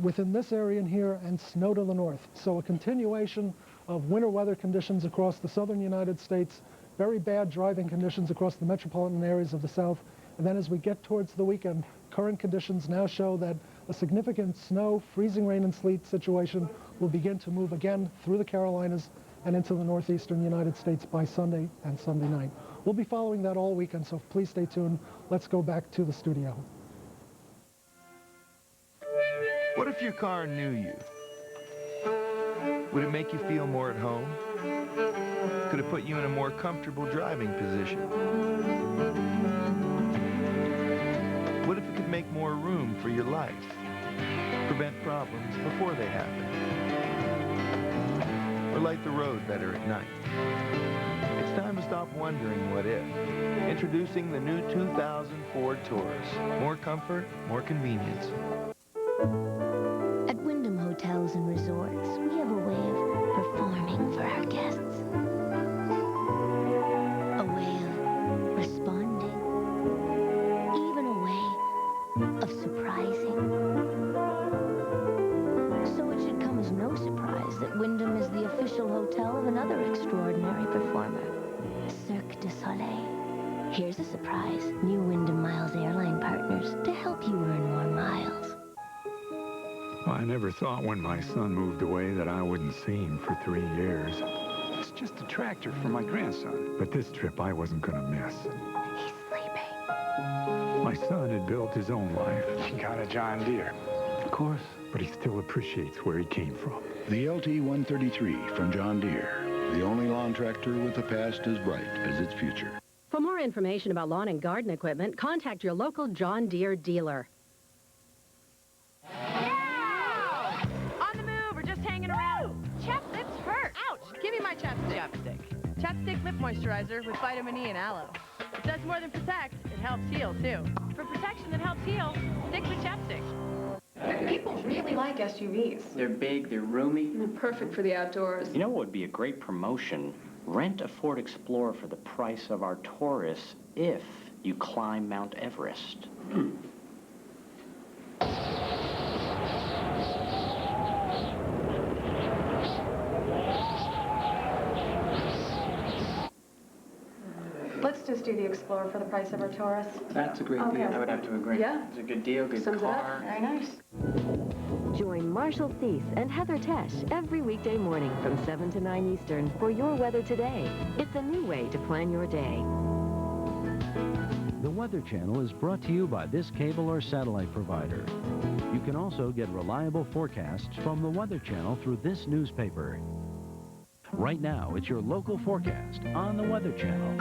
within this area in here, and snow to the north. So a continuation of winter weather conditions across the southern United States, very bad driving conditions across the metropolitan areas of the south. And then as we get towards the weekend, current conditions now show that a significant snow, freezing rain and sleet situation will begin to move again through the Carolinas and into the northeastern United States by Sunday and Sunday night. We'll be following that all weekend, so please stay tuned. Let's go back to the studio. What if your car knew you? Would it make you feel more at home? Could it put you in a more comfortable driving position? What if it could make more room for your life? Prevent problems before they happen? Or light the road better at night? It's time to stop wondering what if. Introducing the new 2000 Ford Taurus. More comfort, more convenience. At Wyndham Hotels and Resorts, we have a way of performing for our guests. A way of responding. Even a way of surprising. So it should come as no surprise that Wyndham is the official hotel of another extraordinary performer, Cirque du Soleil. Here's a surprise. New Wyndham Miles airline partners to help you earn more miles. Well, I never thought when my son moved away that I wouldn't see him for 3 years. It's just a tractor for my grandson. But this trip I wasn't going to miss. He's sleeping. My son had built his own life. He got a John Deere. Of course. But he still appreciates where he came from. The LT-133 from John Deere. The only lawn tractor with a past as bright as its future. For more information about lawn and garden equipment, contact your local John Deere dealer. On the move, or just hanging around. Chap lips hurt. Ouch! Give me my chapstick. Chapstick lip moisturizer with vitamin E and aloe. It does more than protect, it helps heal, too. For protection that helps heal, stick with chapstick. People really like SUVs. They're big, they're roomy. They're perfect for the outdoors. You know what would be a great promotion? Rent a Ford Explorer for the price of our Taurus if you climb Mount Everest. Let's just do the Explorer for the price of our Taurus. That's a great deal. I would have to agree. Yeah? It's a good deal, good Sums car. it up. Very nice. Join Marshall Thies and Heather Tesh every weekday morning from 7 to 9 Eastern for Your Weather Today. It's a new way to plan your day. The Weather Channel is brought to you by this cable or satellite provider. You can also get reliable forecasts from the Weather Channel through this newspaper. Right now, it's your local forecast on the Weather Channel.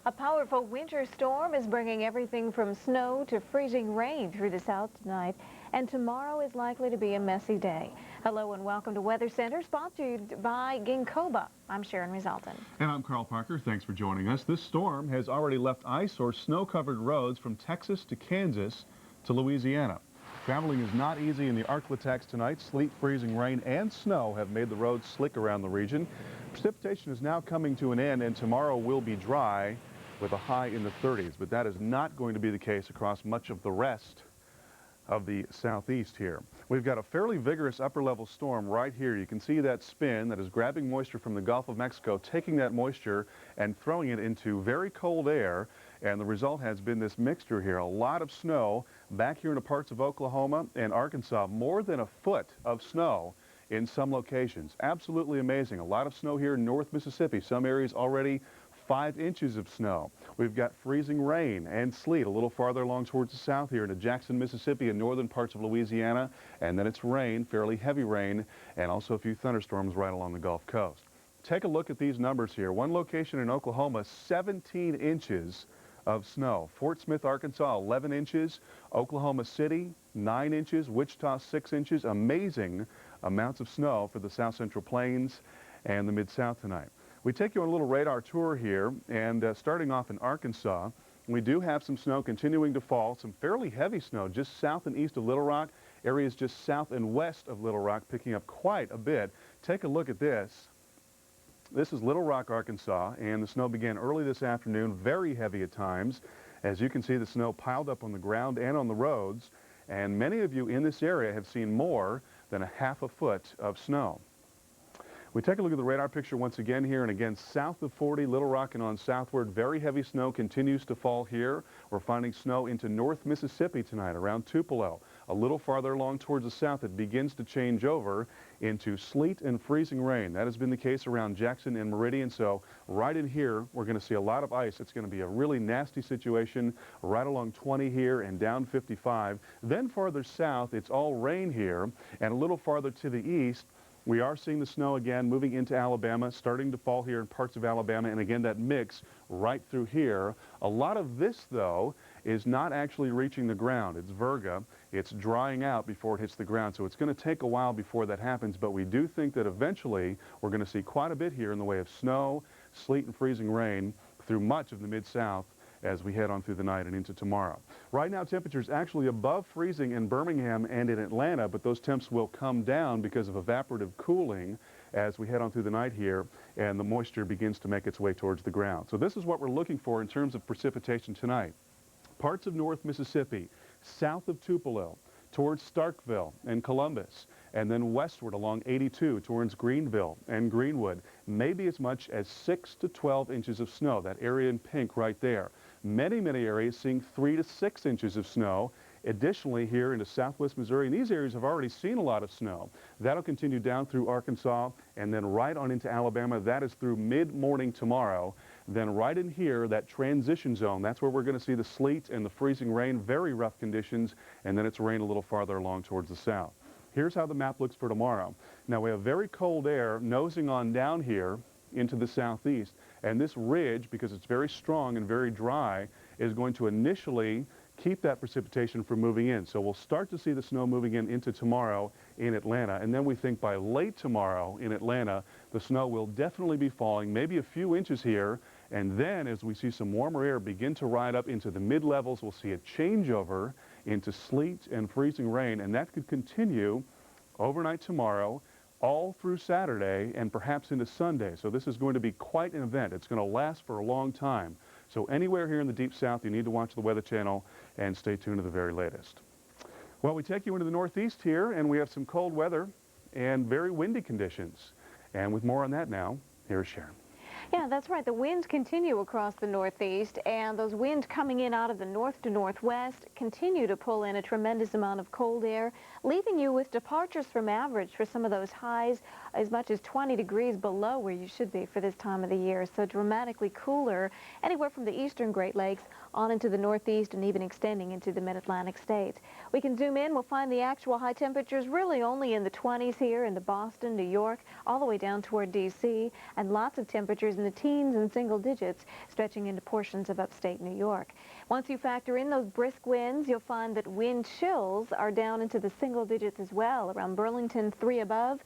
A powerful winter storm is bringing everything from snow to freezing rain through the south tonight, and tomorrow is likely to be a messy day. Hello and welcome to Weather Center, sponsored by Ginkgoba. I'm Sharon Resultan. And I'm Carl Parker. Thanks for joining us. This storm has already left ice or snow-covered roads from Texas to Kansas to Louisiana. Traveling is not easy in the Arklatex tonight. Sleet, freezing rain, and snow have made the roads slick around the region. Precipitation is now coming to an end, and tomorrow will be dry with a high in the 30s, but that is not going to be the case across much of the rest of the southeast here. We've got a fairly vigorous upper-level storm right here. You can see that spin that is grabbing moisture from the Gulf of Mexico, taking that moisture and throwing it into very cold air, and the result has been this mixture here. A lot of snow back here into parts of Oklahoma and Arkansas, more than a foot of snow in some locations. Absolutely amazing. A lot of snow here in North Mississippi. Some areas already 5 inches of snow. We've got freezing rain and sleet a little farther along towards the south here into Jackson, Mississippi and northern parts of Louisiana. And then it's rain, fairly heavy rain, and also a few thunderstorms right along the Gulf Coast. Take a look at these numbers here. One location in Oklahoma, 17 inches of snow. Fort Smith, Arkansas, 11 inches. Oklahoma City, 9 inches. Wichita, 6 inches. Amazing amounts of snow for the South Central Plains and the Mid-South tonight. We take you on a little radar tour here, and starting off in Arkansas, we do have some snow continuing to fall, some fairly heavy snow just south and east of Little Rock, areas just south and west of Little Rock picking up quite a bit. Take a look at this. This is Little Rock, Arkansas, and the snow began early this afternoon, very heavy at times. As you can see, the snow piled up on the ground and on the roads, and many of you in this area have seen more than a ½ foot of snow. We take a look at the radar picture once again here, and again south of 40, Little Rock and on southward, very heavy snow continues to fall here. We're finding snow into North Mississippi tonight around Tupelo. A little farther along towards the south, it begins to change over into sleet and freezing rain. That has been the case around Jackson and Meridian, so right in here we're going to see a lot of ice. It's going to be a really nasty situation right along 20 here and down 55. Then farther south, it's all rain here, and a little farther to the east, we are seeing the snow again moving into Alabama, starting to fall here in parts of Alabama, and again that mix right through here. A lot of this, though, is not actually reaching the ground. It's virga. It's drying out before it hits the ground, so it's going to take a while before that happens, but we do think that eventually we're going to see quite a bit here in the way of snow, sleet and freezing rain through much of the Mid-South as we head on through the night and into tomorrow. Right now, temperatures actually above freezing in Birmingham and in Atlanta, but those temps will come down because of evaporative cooling as we head on through the night here and the moisture begins to make its way towards the ground. So this is what we're looking for in terms of precipitation tonight. Parts of North Mississippi, south of Tupelo, towards Starkville and Columbus, and then westward along 82 towards Greenville and Greenwood, maybe as much as 6 to 12 inches of snow, that area in pink right there. Many areas seeing 3 to 6 inches of snow. Additionally, here into southwest Missouri, and these areas have already seen a lot of snow. That'll continue down through Arkansas and then right on into Alabama. That is through mid-morning tomorrow. Then right in here, that transition zone, that's where we're going to see the sleet and the freezing rain, very rough conditions, and then it's rain a little farther along towards the south. Here's how the map looks for tomorrow. Now, we have very cold air nosing on down here into the southeast, and this ridge, because it's very strong and very dry, is going to initially keep that precipitation from moving in. So we'll start to see the snow moving in into tomorrow in Atlanta, and then we think by late tomorrow in Atlanta, the snow will definitely be falling, maybe a few inches here, and then as we see some warmer air begin to ride up into the mid-levels, we'll see a changeover into sleet and freezing rain, and that could continue overnight tomorrow, all through Saturday, and perhaps into Sunday. So this is going to be quite an event. It's going to last for a long time. So anywhere here in the Deep South, you need to watch the Weather Channel and stay tuned to the very latest. Well, we take you into the Northeast here, and we have some cold weather and very windy conditions. And with more on that now, here's Sharon. Yeah, that's right. The winds continue across the Northeast, and those winds coming in out of the north to northwest continue to pull in a tremendous amount of cold air, leaving you with departures from average for some of those highs as much as 20 degrees below where you should be for this time of the year. So dramatically cooler anywhere from the eastern Great Lakes on into the Northeast and even extending into the mid-Atlantic states. We can zoom in. We'll find the actual high temperatures really only in the 20s here in the Boston, New York, all the way down toward D.C., and lots of temperatures in the teens and single digits stretching into portions of upstate New York. Once you factor in those brisk winds, you'll find that wind chills are down into the single digits as well. Around Burlington, 3 above,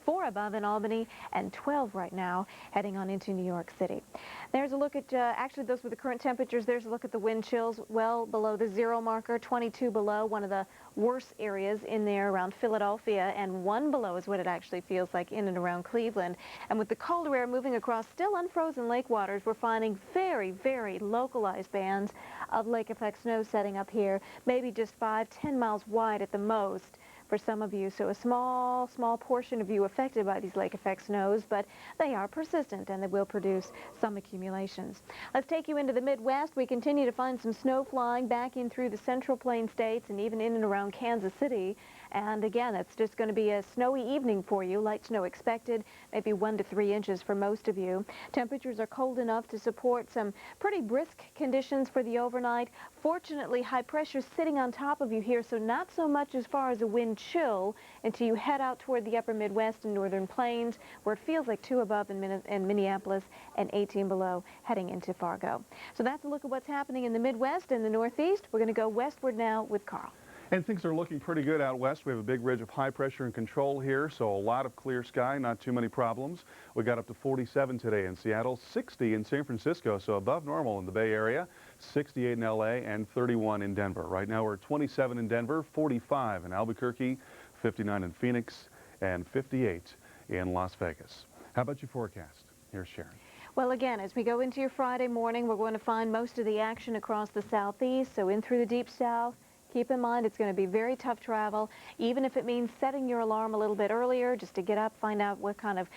4 above in Albany, and 12 right now heading on into New York City. There's a look at, actually those were the current temperatures. There's a look at the wind chills well below the 0 marker, 22 below, one of the worst areas in there around Philadelphia, and 1 below is what it actually feels like in and around Cleveland. And with the colder air moving across still unfrozen lake waters, we're finding very localized bands of lake effect snow setting up here, maybe just 5-10 miles wide at the most for some of you. So a small portion of you affected by these lake effect snows, but they are persistent and they will produce some accumulations. Let's take you into the Midwest. We continue to find some snow flying back in through the Central Plain states and even in and around Kansas City. And again, it's just going to be a snowy evening for you. Light snow expected, maybe 1 to 3 inches for most of you. Temperatures are cold enough to support some pretty brisk conditions for the overnight. Fortunately, high pressure sitting on top of you here, so not so much as far as a wind chill until you head out toward the upper Midwest and northern plains, where it feels like 2 above in Minneapolis and 18 below heading into Fargo. So that's a look at what's happening in the Midwest and the Northeast. We're going to go westward now with Carl. And things are looking pretty good out west. We have a big ridge of high pressure and control here, so a lot of clear sky, not too many problems. We got up to 47 today in Seattle, 60 in San Francisco, so above normal in the Bay Area, 68 in L.A., and 31 in Denver. Right now we're at 27 in Denver, 45 in Albuquerque, 59 in Phoenix, and 58 in Las Vegas. How about your forecast? Here's Sharon. Well, again, as we go into your Friday morning, we're going to find most of the action across the southeast, so in through the deep south. Keep in mind it's going to be very tough travel, even if it means setting your alarm a little bit earlier just to get up, find out what kind of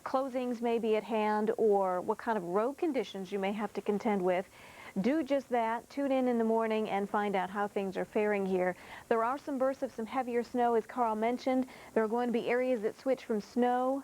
closings may be at hand or what kind of road conditions you may have to contend with. Do just that. Tune in the morning and find out how things are faring here. There are some bursts of some heavier snow, as Carl mentioned. There are going to be areas that switch from snow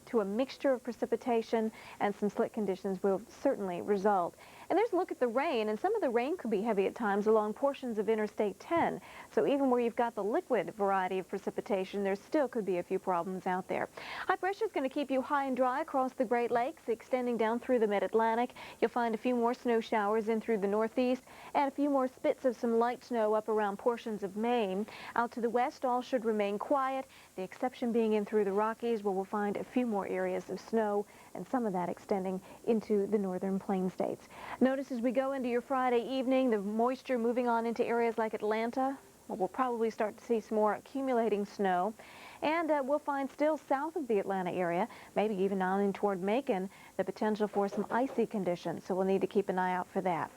to a mixture of precipitation, and some slick conditions will certainly result. And there's a look at the rain, and some of the rain could be heavy at times along portions of Interstate 10. So even where you've got the liquid variety of precipitation, there still could be a few problems out there. High pressure is going to keep you high and dry across the Great Lakes, extending down through the mid-Atlantic. You'll find a few more snow showers in through the northeast and a few more spits of some light snow up around portions of Maine. Out to the west, all should remain quiet, the exception being in through the Rockies, where we'll find a few more areas of snow, and some of that extending into the northern plain states. Notice as we go into your Friday evening, the moisture moving on into areas like Atlanta. We'll probably start to see some more accumulating snow. And we'll find still south of the Atlanta area, maybe even on in toward Macon, the potential for some icy conditions. So we'll need to keep an eye out for that.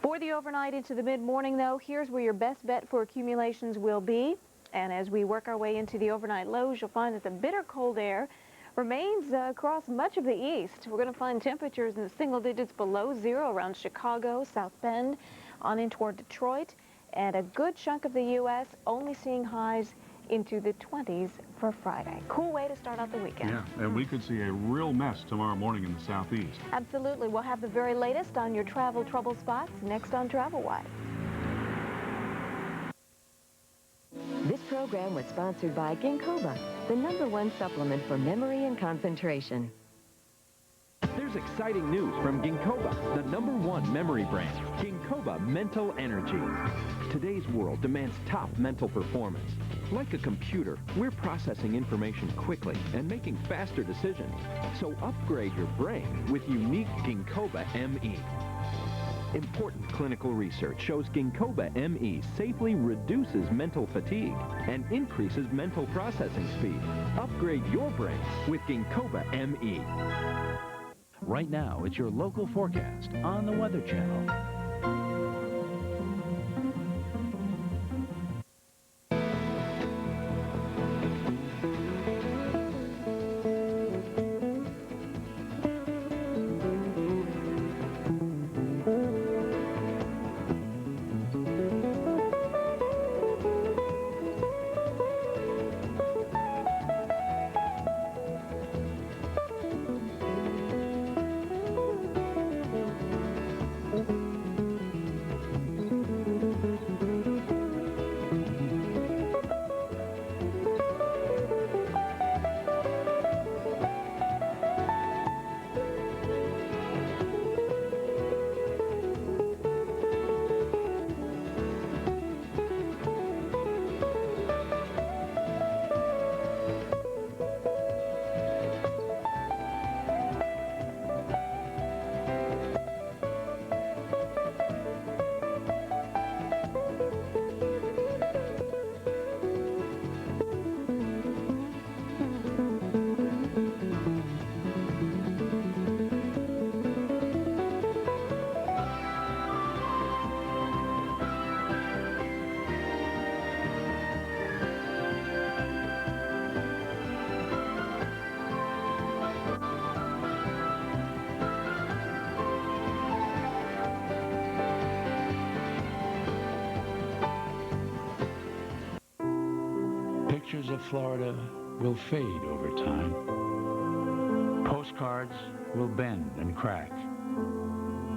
For the overnight into the mid-morning, though, here's where your best bet for accumulations will be. And as we work our way into the overnight lows, you'll find that the bitter cold air remains across much of the east. We're going to find temperatures in the single digits below zero around Chicago, South Bend, on in toward Detroit, and a good chunk of the U.S. only seeing highs into the 20s for Friday. Cool way to start out the weekend. Yeah, and we could see a real mess tomorrow morning in the southeast. Absolutely. We'll have the very latest on your travel trouble spots next on Travel Wise. This program was sponsored by Ginkgoba, the #1 supplement for memory and concentration. There's exciting news from Ginkgoba, the #1 memory brand. Ginkgoba Mental Energy. Today's world demands top mental performance. Like a computer, we're processing information quickly and making faster decisions. So upgrade your brain with unique Ginkgoba ME. Important clinical research shows Ginkgoba ME safely reduces mental fatigue and increases mental processing speed. Upgrade your brain with Ginkgoba ME. Right now, it's your local forecast on the Weather Channel. Pictures of Florida will fade over time. Postcards will bend and crack.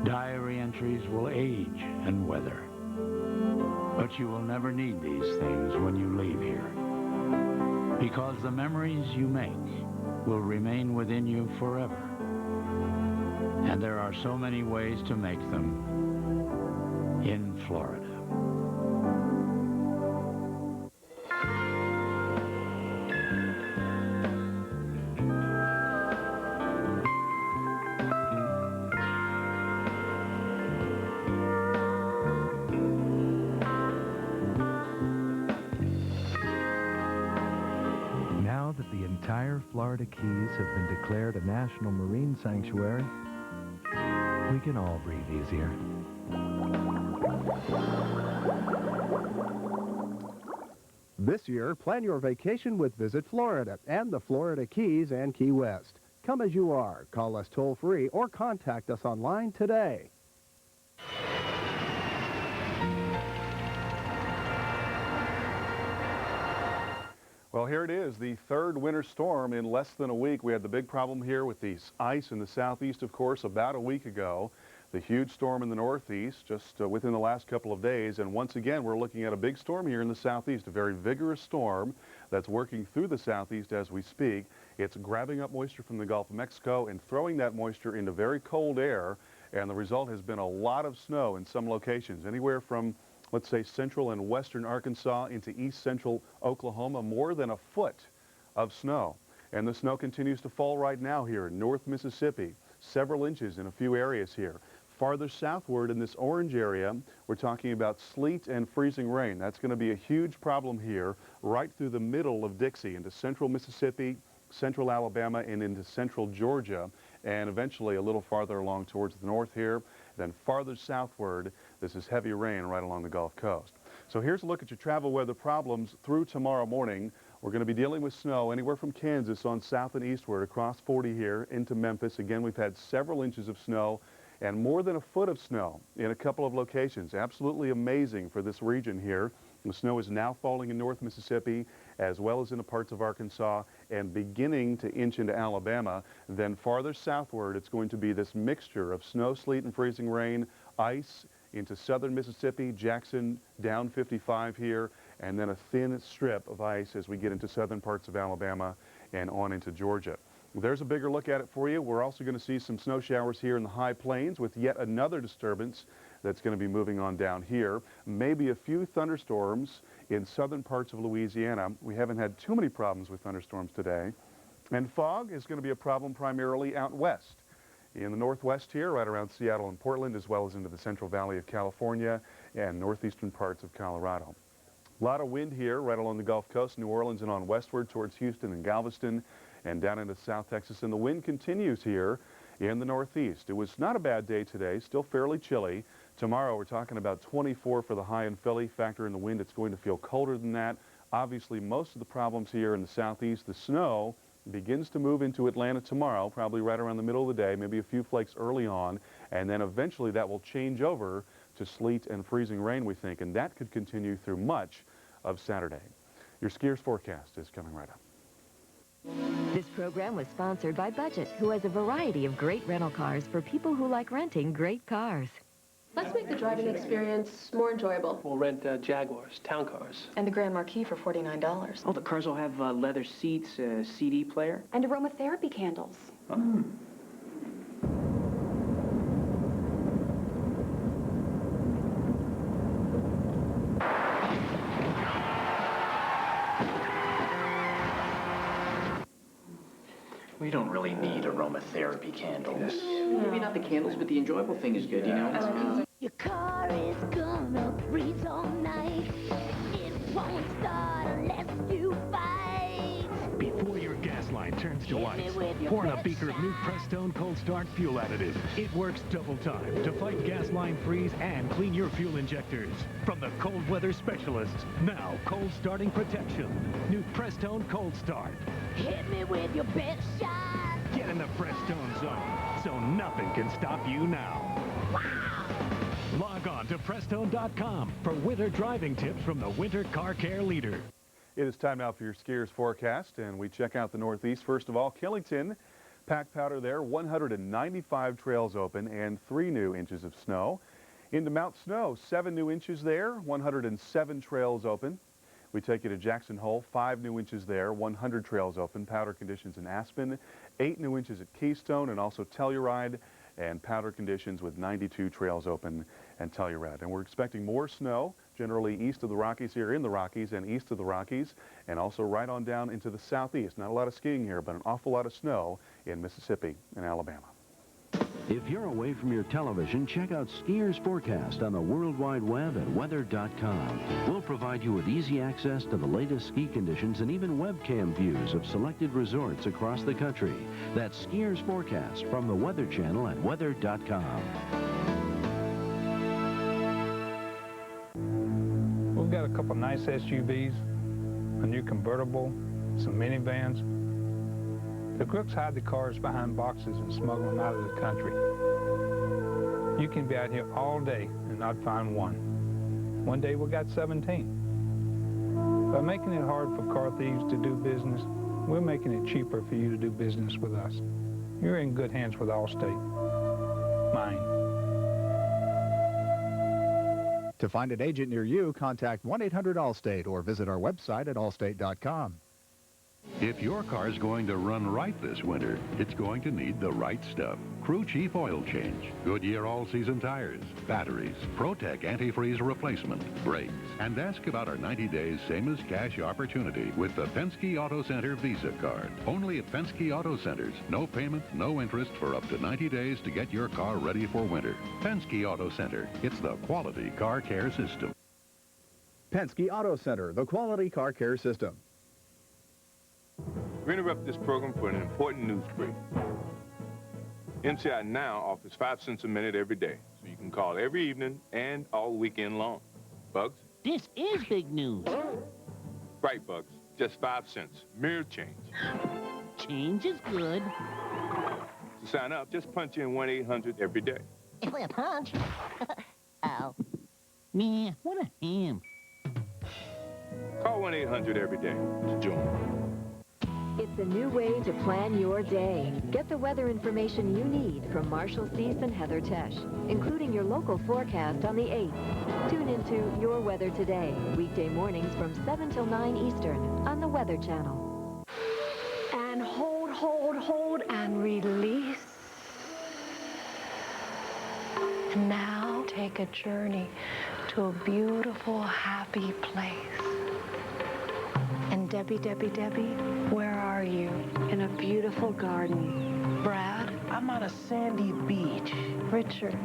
Diary entries will age and weather. But you will never need these things when you leave here. Because the memories you make will remain within you forever. And there are so many ways to make them in Florida. Florida Keys have been declared a national marine sanctuary, we can all breathe easier. This year, plan your vacation with Visit Florida and the Florida Keys and Key West. Come as you are. Call us toll-free or contact us online today. Well, here it is, the third winter storm in less than a week. We had the big problem here with the ice in the southeast, of course, about a week ago. the huge storm in the northeast just within the last couple of days. And once again, we're looking at a big storm here in the southeast, a very vigorous storm that's working through the southeast as we speak. It's grabbing up moisture from the Gulf of Mexico and throwing that moisture into very cold air. And the result has been a lot of snow in some locations, anywhere from, let's say, central and western Arkansas into east central Oklahoma, more than a foot of snow. And the snow continues to fall right now here in North Mississippi, several inches in a few areas here. Farther southward in this orange area, we're talking about sleet and freezing rain. That's going to be a huge problem here right through the middle of Dixie into central Mississippi, central Alabama, and into central Georgia, and eventually a little farther along towards the north here. Then farther southward, this is heavy rain right along the Gulf Coast. So here's a look at your travel weather problems through tomorrow morning. We're going to be dealing with snow anywhere from Kansas on south and eastward across 40 here into Memphis. Again, we've had several inches of snow and more than a foot of snow in a couple of locations. Absolutely amazing for this region here. The snow is now falling in North Mississippi as well as into parts of Arkansas and beginning to inch into Alabama. Then farther southward, it's going to be this mixture of snow, sleet, and freezing rain, ice into southern Mississippi, Jackson down 55 here, and then a thin strip of ice as we get into southern parts of Alabama and on into Georgia. There's a bigger look at it for you. We're also going to see some snow showers here in the high plains with yet another disturbance that's going to be moving on down here. Maybe a few thunderstorms in southern parts of Louisiana. We haven't had too many problems with thunderstorms today. And fog is going to be a problem primarily out west. In the northwest here, right around Seattle and Portland, as well as into the Central Valley of California and northeastern parts of Colorado. A lot of wind here right along the Gulf Coast, New Orleans, and on westward towards Houston and Galveston and down into South Texas. And the wind continues here in the northeast. It was not a bad day today, still fairly chilly. Tomorrow we're talking about 24 for the high in Philly. Factor in the wind, it's going to feel colder than that. Obviously, most of the problems here in the southeast, the snow begins to move into Atlanta tomorrow, probably right around the middle of the day, maybe a few flakes early on, and then eventually that will change over to sleet and freezing rain, we think, and that could continue through much of Saturday. Your skiers forecast is coming right up. This program was sponsored by Budget, who has a variety of great rental cars for people who like renting great cars. Let's make the driving experience more enjoyable. We'll rent Jaguars, town cars. And the Grand Marquis for $49. Oh, the cars will have leather seats, a CD player. And aromatherapy candles. Oh. We don't really need aromatherapy candles. Maybe not the candles, but the enjoyable thing is good, you know? Your car is gonna freeze all night. It won't start unless you fight. Before your gas line turns to ice, pour in a beaker of new Prestone Cold Start fuel additive. It works double time to fight gas line freeze and clean your fuel injectors. From the cold weather specialists, now cold starting protection. New Prestone Cold Start. Hit me with your best shot. Get in the Prestone zone, so nothing can stop you now. Wow! Log on to Prestone.com for winter driving tips from the Winter Car Care Leader. It is time now for your skiers forecast, and we check out the northeast. First of all, Killington, pack powder there, 195 trails open and 3 new inches of snow. Into Mount Snow, 7 new inches there, 107 trails open. We take you to Jackson Hole, 5 new inches there, 100 trails open. Powder conditions in Aspen, 8 new inches at Keystone, and also Telluride, and powder conditions with 92 trails open and Telluride. And we're expecting more snow, generally east of the Rockies here in the Rockies and east of the Rockies, and also right on down into the southeast. Not a lot of skiing here, but an awful lot of snow in Mississippi and Alabama. If you're away from your television, check out Skiers Forecast on the World Wide Web at weather.com. We'll provide you with easy access to the latest ski conditions and even webcam views of selected resorts across the country. That's Skiers Forecast from the Weather Channel at weather.com. We've got a couple nice SUVs, a new convertible, some minivans. The crooks hide the cars behind boxes and smuggle them out of the country. You can be out here all day and not find one. One day we got 17. By making it hard for car thieves to do business, we're making it cheaper for you to do business with us. You're in good hands with Allstate. Mine. To find an agent near you, contact 1-800-ALLSTATE or visit our website at allstate.com. If your car's going to run right this winter, it's going to need the right stuff. Crew Chief Oil Change, Goodyear all-season tires, batteries, Protec antifreeze replacement, brakes, and ask about our 90 days same-as-cash opportunity with the Penske Auto Center Visa card. Only at Penske Auto Centers. No payment, no interest for up to 90 days to get your car ready for winter. Penske Auto Center. It's the quality car care system. Penske Auto Center, the quality car care system. We interrupt this program for an important news break. MCI now offers 5 cents a minute every day, so you can call every evening and all weekend long. Bugs? This is big news. Right, Bugs. Just 5 cents. Mere change. Change is good. To sign up, just punch in 1-800 every day. If I punch. Ow. Man, what a ham. Call 1-800 every day to join. It's a new way to plan your day. Get the weather information you need from Marshall Cease and Heather Tesh, including your local forecast on the 8th. Tune into Your Weather Today, weekday mornings from 7 till 9 Eastern on the Weather Channel. And hold, and release. And now take a journey to a beautiful, happy place. And Debbie, where are you? In a beautiful garden. Brad? I'm on a sandy beach. Richard?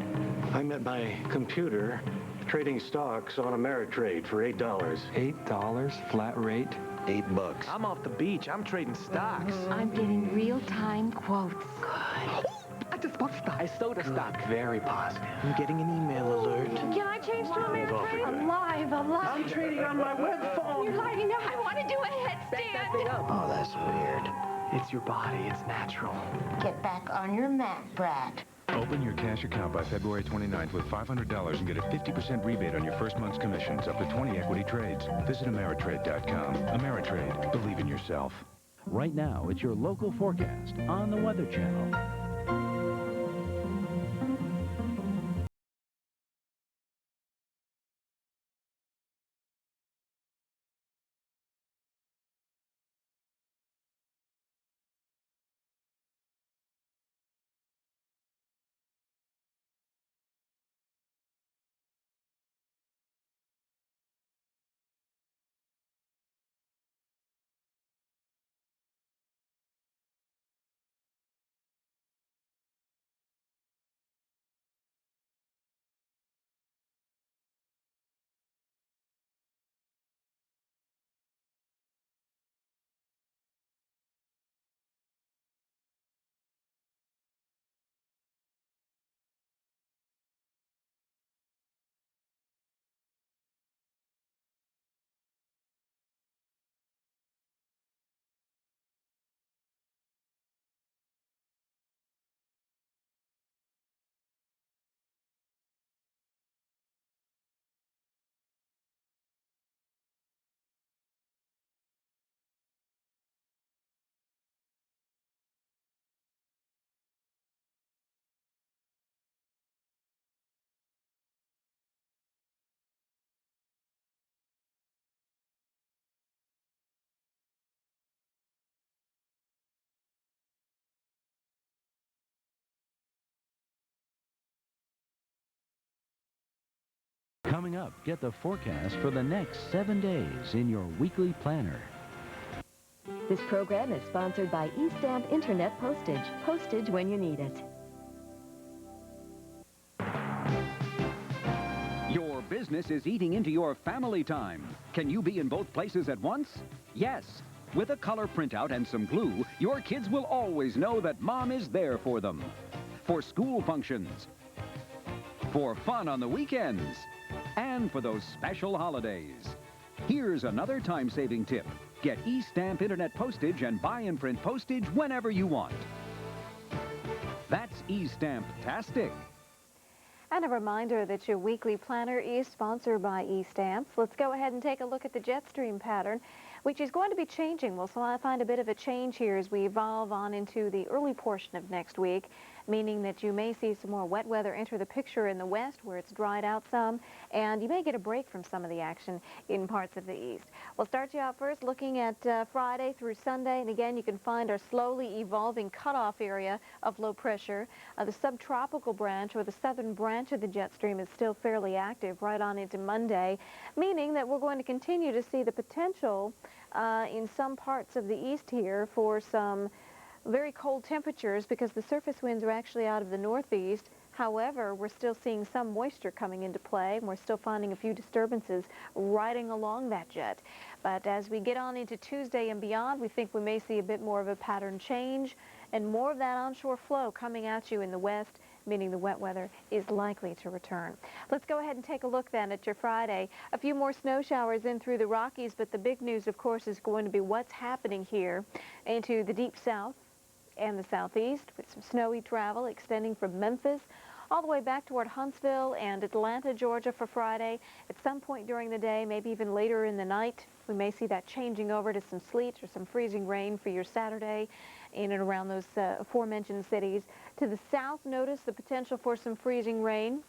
I'm at my computer trading stocks on Ameritrade for $8. $8 flat rate? $8. I'm off the beach. I'm trading stocks. I'm getting real-time quotes. Good. I just bought a soda stock. Very positive. I'm getting an email alert. Can I change to Ameritrade? Alive. I'm trading on my web phone. You're lighting up. I want to do a headstand. Oh, that's weird. It's your body. It's natural. Get back on your mat, Brad. Open your cash account by February 29th with $500 and get a 50% rebate on your first month's commissions up to 20 equity trades. Visit Ameritrade.com. Ameritrade. Believe in yourself. Right now, it's your local forecast on the Weather Channel. Coming up, get the forecast for the next 7 days in your weekly planner. This program is sponsored by eStamp Internet Postage. Postage when you need it. Your business is eating into your family time. Can you be in both places at once? Yes. With a color printout and some glue, your kids will always know that Mom is there for them. For school functions, for fun on the weekends, and for those special holidays. Here's another time-saving tip. Get eStamp Internet Postage and buy and print postage whenever you want. That's eStamp-tastic. And a reminder that your weekly planner is sponsored by eStamps. Let's go ahead and take a look at the jet stream pattern, which is going to be changing. We'll find a bit of a change here as we evolve on into the early portion of next week. meaning that you may see some more wet weather enter the picture in the west where it's dried out some, and you may get a break from some of the action in parts of the east. We'll start you out first looking at Friday through Sunday, and again, you can find our slowly evolving cutoff area of low pressure. The subtropical branch, or the southern branch of the jet stream, is still fairly active right on into Monday, meaning that we're going to continue to see the potential in some parts of the east here for some very cold temperatures because the surface winds are actually out of the northeast. However, we're still seeing some moisture coming into play, and we're still finding a few disturbances riding along that jet. But as we get on into Tuesday and beyond, we think we may see a bit more of a pattern change and more of that onshore flow coming at you in the west, meaning the wet weather is likely to return. Let's go ahead and take a look then at your Friday. A few more snow showers in through the Rockies, but the big news, of course, is going to be what's happening here into the deep south and the southeast, with some snowy travel extending from Memphis all the way back toward Huntsville and Atlanta, Georgia for Friday. At some point during the day, maybe even later in the night, we may see that changing over to some sleet or some freezing rain for your Saturday in and around those aforementioned cities. To the south, notice the potential for some freezing rain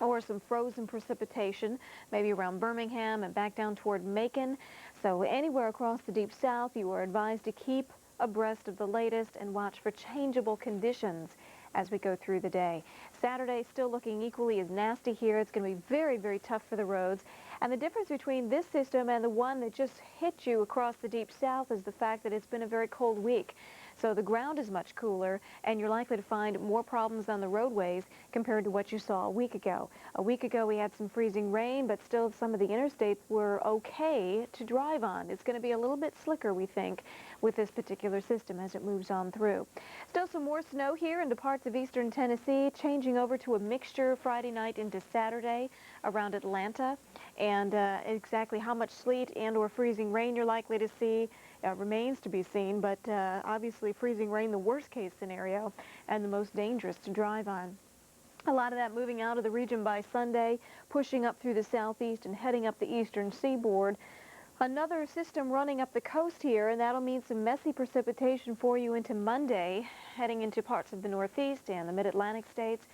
or some frozen precipitation, maybe around Birmingham and back down toward Macon. So anywhere across the deep south, you are advised to keep abreast of the latest and watch for changeable conditions as we go through the day. Saturday still looking equally as nasty here. It's going to be very, very tough for the roads. And the difference between this system and the one that just hit you across the deep south is the fact that it's been a very cold week. So the ground is much cooler, and you're likely to find more problems on the roadways compared to what you saw a week ago. A week ago, we had some freezing rain, but still some of the interstates were okay to drive on. It's going to be a little bit slicker, we think, with this particular system as it moves on through. Still some more snow here into parts of eastern Tennessee, changing over to a mixture Friday night into Saturday around Atlanta. And exactly how much sleet and or freezing rain you're likely to see remains to be seen, but obviously freezing rain, the worst case scenario and the most dangerous to drive on. A lot of that moving out of the region by Sunday, pushing up through the southeast and heading up the eastern seaboard. Another system running up the coast here, and that'll mean some messy precipitation for you into Monday, heading into parts of the northeast and the mid-Atlantic states.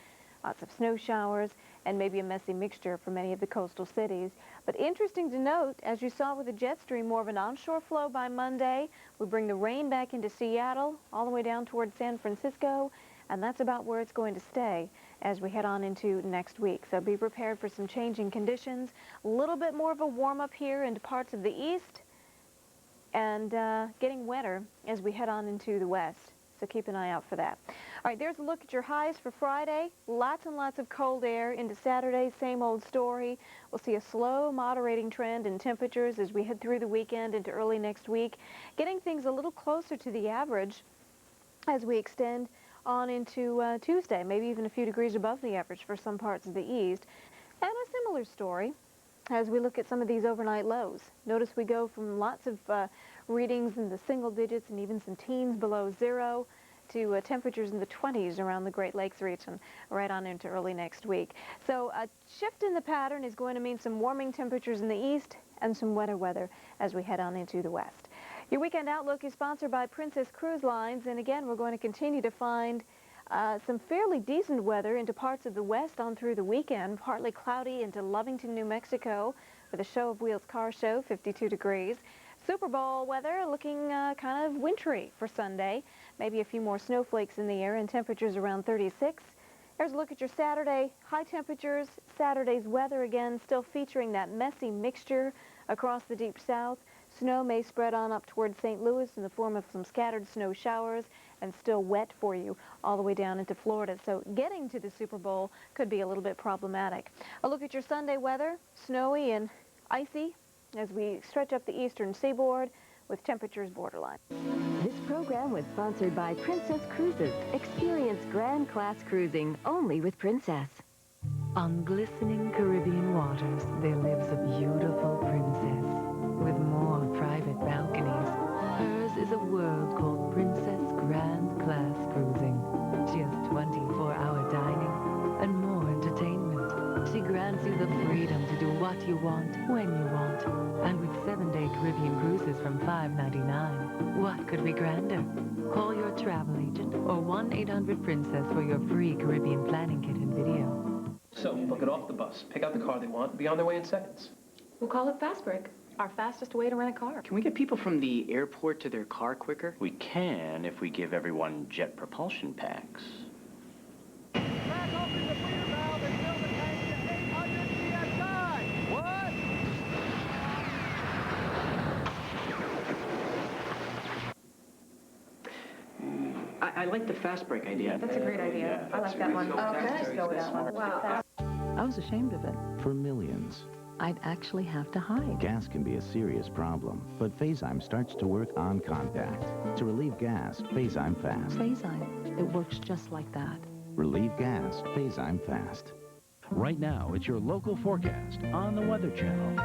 Lots of snow showers and maybe a messy mixture for many of the coastal cities. But interesting to note, as you saw with the jet stream, more of an onshore flow by Monday. We bring the rain back into Seattle, all the way down toward San Francisco, and that's about where it's going to stay as we head on into next week. So be prepared for some changing conditions. A little bit more of a warm-up here into parts of the east, and getting wetter as we head on into the west. So keep an eye out for that. All right, there's a look at your highs for Friday. Lots and lots of cold air into Saturday. Same old story. We'll see a slow moderating trend in temperatures as we head through the weekend into early next week, getting things a little closer to the average as we extend on into Tuesday, maybe even a few degrees above the average for some parts of the east. And a similar story as we look at some of these overnight lows. Notice we go from lots of readings in the single digits and even some teens below zero to temperatures in the 20s around the Great Lakes region right on into early next week. So a shift in the pattern is going to mean some warming temperatures in the east and some wetter weather as we head on into the west. Your weekend outlook is sponsored by Princess Cruise Lines, and again, we're going to continue to find some fairly decent weather into parts of the west on through the weekend. Partly cloudy into Lovington, New Mexico with a Show of Wheels car show, 52 degrees. Super Bowl weather looking kind of wintry for Sunday. Maybe a few more snowflakes in the air and temperatures around 36. Here's a look at your Saturday. High temperatures. Saturday's weather again still featuring that messy mixture across the deep south. Snow may spread on up toward St. Louis in the form of some scattered snow showers and still wet for you all the way down into Florida. So getting to the Super Bowl could be a little bit problematic. A look at your Sunday weather. Snowy and icy as we stretch up the eastern seaboard with temperatures borderline. This program was sponsored by Princess Cruises. Experience grand class cruising only with Princess. On glistening Caribbean waters, there lives a beautiful princess with more private balconies. Hers is a world called Princess Grand Class Cruising. She has 24-hour dining and more entertainment. She grants you the freedom to do what you want, when you want, and with 7-day Caribbean cruises from $5.99. What could be grander? Call your travel agent or 1-800-PRINCESS for your free Caribbean planning kit and video. So, they'll get off the bus, pick out the car they want, and be on their way in seconds. We'll call it Fast Break, our fastest way to rent a car. Can we get people from the airport to their car quicker? We can if we give everyone jet propulsion packs. I like the fast break idea. That's a great idea. I like that one. Okay, let's go with that one. Wow. I was ashamed of it. For millions, I'd actually have to hide. gas can be a serious problem, but Phazime starts to work on contact. To relieve gas, Phazime Fast. Phazime. It works just like that. Relieve gas, Phazime Fast. Right now, it's your local forecast on the Weather Channel.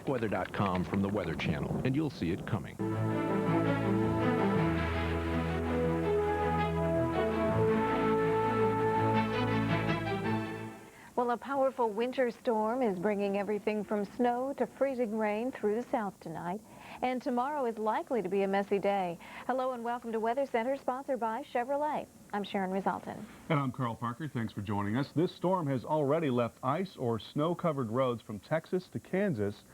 Weather.com from the Weather Channel, and you'll see it coming. Well, a powerful winter storm is bringing everything from snow to freezing rain through the south tonight. And tomorrow is likely to be a messy day. Hello and welcome to Weather Center, sponsored by Chevrolet. I'm Sharon Resultan. And I'm Carl Parker. Thanks for joining us. This storm has already left ice or snow-covered roads from Texas to Kansas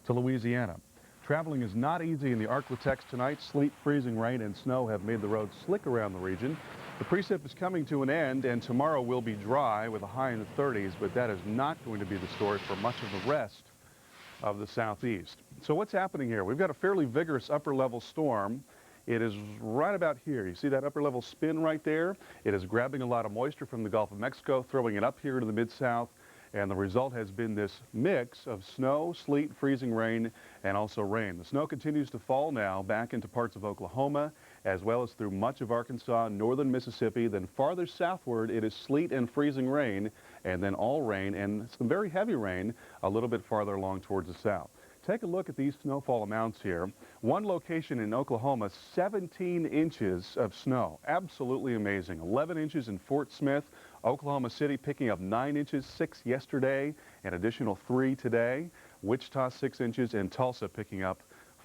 to Louisiana. Traveling is not easy in the Arklatex tonight. Sleet, freezing rain, and snow have made the roads slick around the region. The precip is coming to an end, and tomorrow will be dry with a high in the 30s, but that is not going to be the story for much of the rest of the southeast. So what's happening here? We've got a fairly vigorous upper-level storm. It is right about here. You see that upper-level spin right there? It is grabbing a lot of moisture from the Gulf of Mexico, throwing it up here to the Mid-South. And the result has been this mix of snow, sleet, freezing rain, and also rain. The snow continues to fall now back into parts of Oklahoma, as well as through much of Arkansas, northern Mississippi. Then farther southward, it is sleet and freezing rain, and then all rain and some very heavy rain a little bit farther along towards the south. Take a look at these snowfall amounts here. One location in Oklahoma, 17 inches of snow. Absolutely amazing. 11 inches in Fort Smith. Oklahoma City picking up 9 inches, 6 yesterday, an additional 3 today. Wichita 6 inches, and Tulsa picking up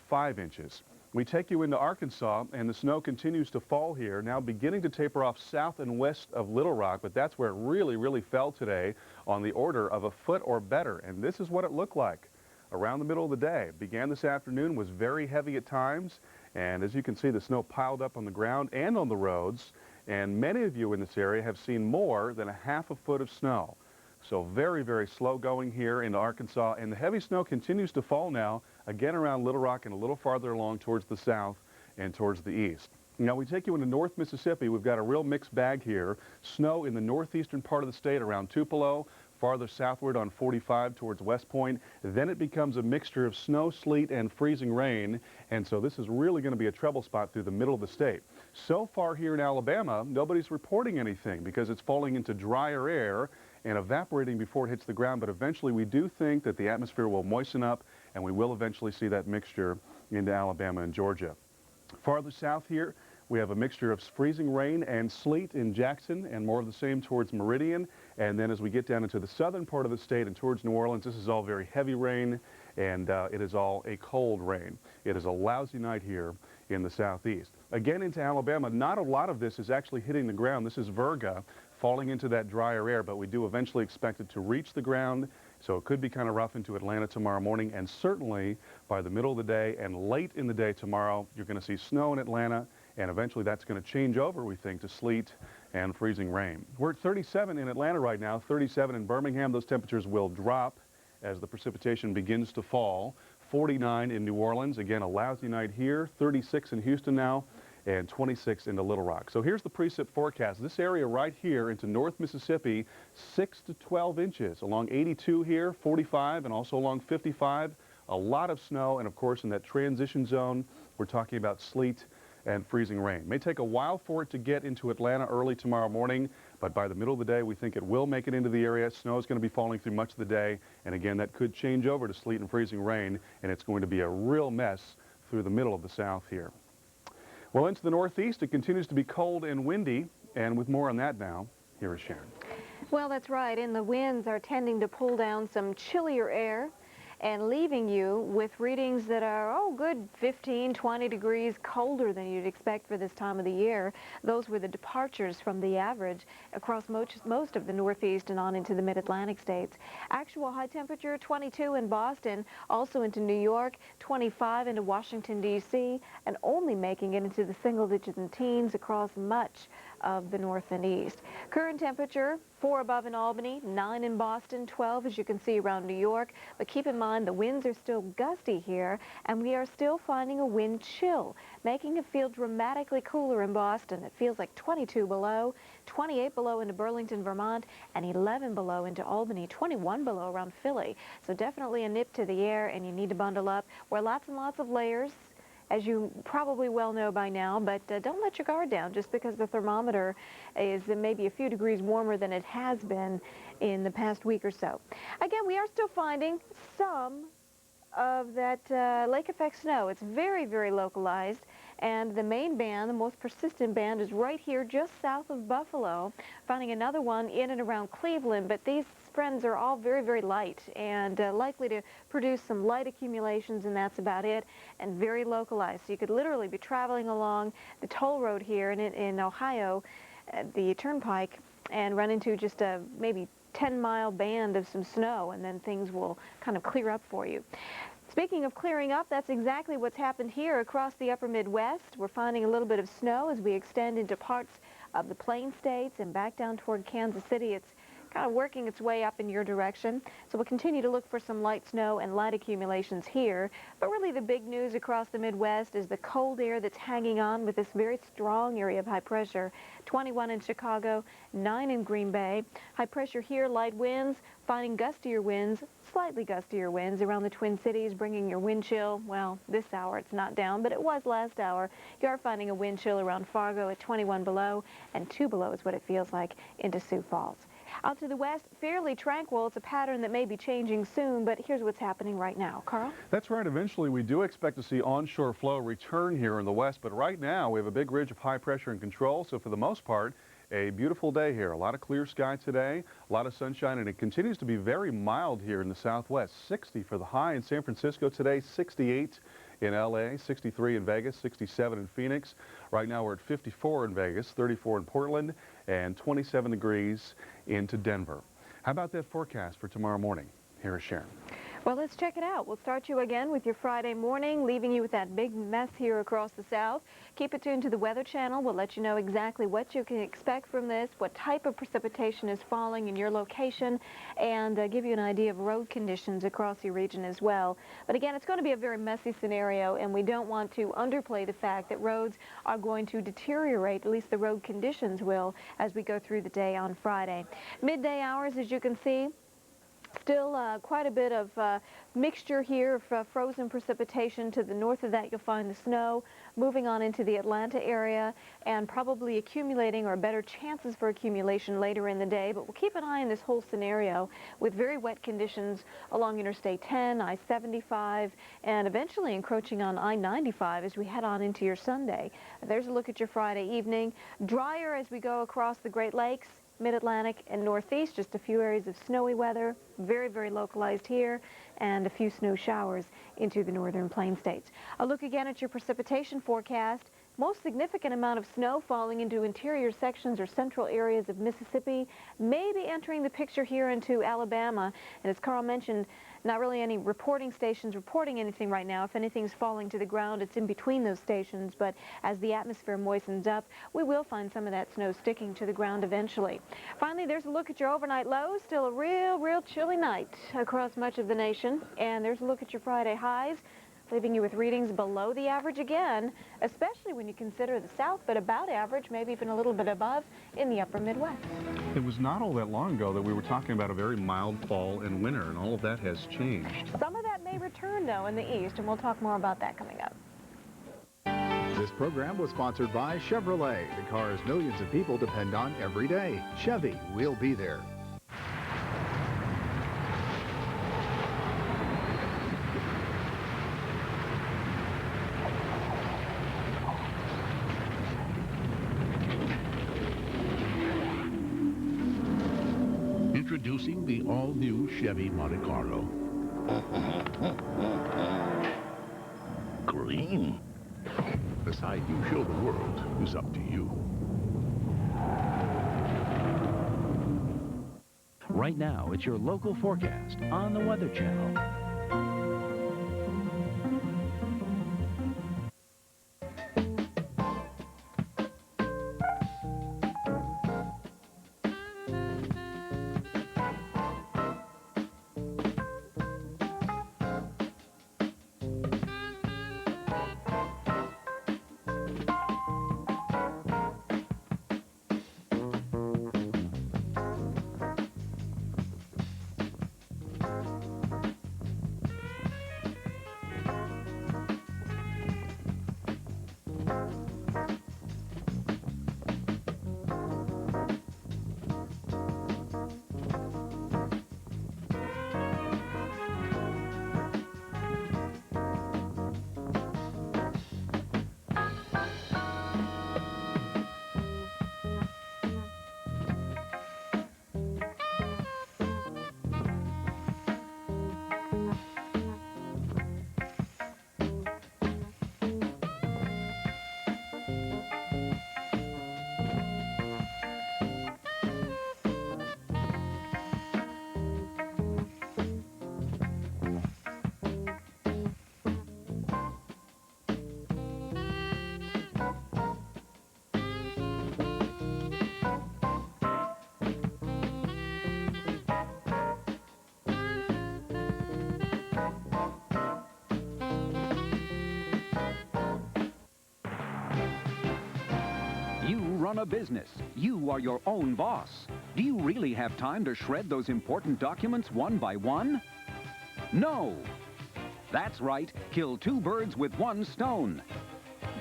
5 inches. We take you into Arkansas, and the snow continues to fall here, now beginning to taper off south and west of Little Rock, but that's where it really fell today, on the order of a foot or better. And this is what it looked like around the middle of the day. Began this afternoon, was very heavy at times, and as you can see, the snow piled up on the ground and on the roads, and many of you in this area have seen more than a half a foot of snow. So very slow going here in Arkansas, and the heavy snow continues to fall now, again around Little Rock and a little farther along towards the south and towards the east. Now we take you into North Mississippi. We've got a real mixed bag here. Snow in the northeastern part of the state around Tupelo, farther southward on 45 towards West Point. Then it becomes a mixture of snow, sleet, and freezing rain. And so this is really going to be a trouble spot through the middle of the state. So far here in Alabama, nobody's reporting anything because it's falling into drier air and evaporating before it hits the ground. But eventually we do think that the atmosphere will moisten up and we will eventually see that mixture into Alabama and Georgia. Farther south here, we have a mixture of freezing rain and sleet in Jackson and more of the same towards Meridian. And then as we get down into the southern part of the state and towards New Orleans, this is all very heavy rain and it is all a cold rain. It is a lousy night here in the southeast. Again into Alabama, not a lot of this is actually hitting the ground. This is virga falling into that drier air, but we do eventually expect it to reach the ground. So it could be kind of rough into Atlanta tomorrow morning, and certainly by the middle of the day and late in the day tomorrow, you're going to see snow in Atlanta, and eventually that's going to change over, we think, to sleet and freezing rain. We're at 37 in Atlanta right now, 37 in Birmingham. Those temperatures will drop as the precipitation begins to fall. 49 in New Orleans. Again, a lousy night here. 36 in Houston now, and 26 into Little Rock. So here's the precip forecast. This area right here into North Mississippi, 6 to 12 inches. Along 82 here, 45, and also along 55, a lot of snow. And of course, in that transition zone, we're talking about sleet and freezing rain. May take a while for it to get into Atlanta early tomorrow morning, but by the middle of the day, we think it will make it into the area. Snow is going to be falling through much of the day, and again, that could change over to sleet and freezing rain, and it's going to be a real mess through the middle of the south here. Well, into the northeast, it continues to be cold and windy, and with more on that now, here is Sharon. Well, that's right, and the winds are tending to pull down some chillier air and leaving you with readings that are, oh, good 15, 20 degrees colder than you'd expect for this time of the year. Those were the departures from the average across most of the Northeast and on into the Mid-Atlantic states. Actual high temperature, 22 in Boston, also into New York, 25 into Washington, D.C., and only making it into the single digits and teens across much of the north and east. Current temperature, 4 above in Albany, 9 in Boston, 12 as you can see around New York. But keep in mind the winds are still gusty here, and we are still finding a wind chill, making it feel dramatically cooler in Boston. It feels like 22 below, 28 below into Burlington, Vermont, and 11 below into Albany, 21 below around Philly. So definitely a nip to the air, and you need to bundle up. Wear lots and lots of layers, as you probably well know by now, but don't let your guard down just because the thermometer is maybe a few degrees warmer than it has been in the past week or so. Again, we are still finding some of that lake effect snow. It's very, very localized, and the main band, the most persistent band, is right here just south of Buffalo. Finding another one in and around Cleveland, but these friends are all very, very light and likely to produce some light accumulations, and that's about it, and very localized. So you could literally be traveling along the toll road here in Ohio, the turnpike, and run into just a maybe 10-mile band of some snow, and then things will kind of clear up for you. Speaking of clearing up, that's exactly what's happened here across the upper Midwest. We're finding a little bit of snow as we extend into parts of the Plain States and back down toward Kansas City. It's kind of working its way up in your direction. So we'll continue to look for some light snow and light accumulations here. But really the big news across the Midwest is the cold air that's hanging on with this very strong area of high pressure. 21 in Chicago, 9 in Green Bay. High pressure here, light winds, finding gustier winds, slightly gustier winds around the Twin Cities, bringing your wind chill. Well, this hour it's not down, but it was last hour. You are finding a wind chill around Fargo at 21 below, and 2 below is what it feels like into Sioux Falls. Out to the west, fairly tranquil. It's a pattern that may be changing soon, but here's what's happening right now. Carl? That's right. Eventually, we do expect to see onshore flow return here in the west, but right now we have a big ridge of high pressure and control, so for the most part, a beautiful day here. A lot of clear sky today, a lot of sunshine, and it continues to be very mild here in the southwest. 60 for the high in San Francisco today, 68 in LA, 63 in Vegas, 67 in Phoenix. Right now we're at 54 in Vegas, 34 in Portland, and 27 degrees into Denver. How about that forecast for tomorrow morning? Here is Sharon. Well, let's check it out. We'll start you again with your Friday morning, leaving you with that big mess here across the south. Keep it tuned to the Weather Channel. We'll let you know exactly what you can expect from this, what type of precipitation is falling in your location, and give you an idea of road conditions across your region as well. But again, it's going to be a very messy scenario, and we don't want to underplay the fact that roads are going to deteriorate, at least the road conditions will, as we go through the day on Friday. Midday hours, as you can see, Still quite a bit of mixture here of frozen precipitation. To the north of that, you'll find the snow moving on into the Atlanta area and probably accumulating, or better chances for accumulation later in the day. But we'll keep an eye on this whole scenario with very wet conditions along Interstate 10, I-75, and eventually encroaching on I-95 as we head on into your Sunday. There's a look at your Friday evening. Drier as we go across the Great Lakes, Mid-Atlantic and Northeast. Just a few areas of snowy weather, very, very localized here, and a few snow showers into the northern plain states. A look again at your precipitation forecast. Most significant amount of snow falling into interior sections or central areas of Mississippi, maybe entering the picture here into Alabama. And as Carl mentioned, not really any reporting stations reporting anything right now. If anything's falling to the ground, it's in between those stations. But as the atmosphere moistens up, we will find some of that snow sticking to the ground eventually. Finally, there's a look at your overnight lows. Still a real chilly night across much of the nation. And there's a look at your Friday highs, leaving you with readings below the average again, especially when you consider the south, but about average, maybe even a little bit above in the upper Midwest. It was not all that long ago that we were talking about a very mild fall and winter, and all of that has changed. Some of that may return, though, in the east, and we'll talk more about that coming up. This program was sponsored by Chevrolet, the cars millions of people depend on every day. Chevy, we'll be there. Introducing the all-new Chevy Monte Carlo. Green. The side you show the world is up to you. Right now, it's your local forecast on the Weather Channel. Run a business. You are your own boss. Do you really have time to shred those important documents one by one? No. That's right. Kill two birds with one stone.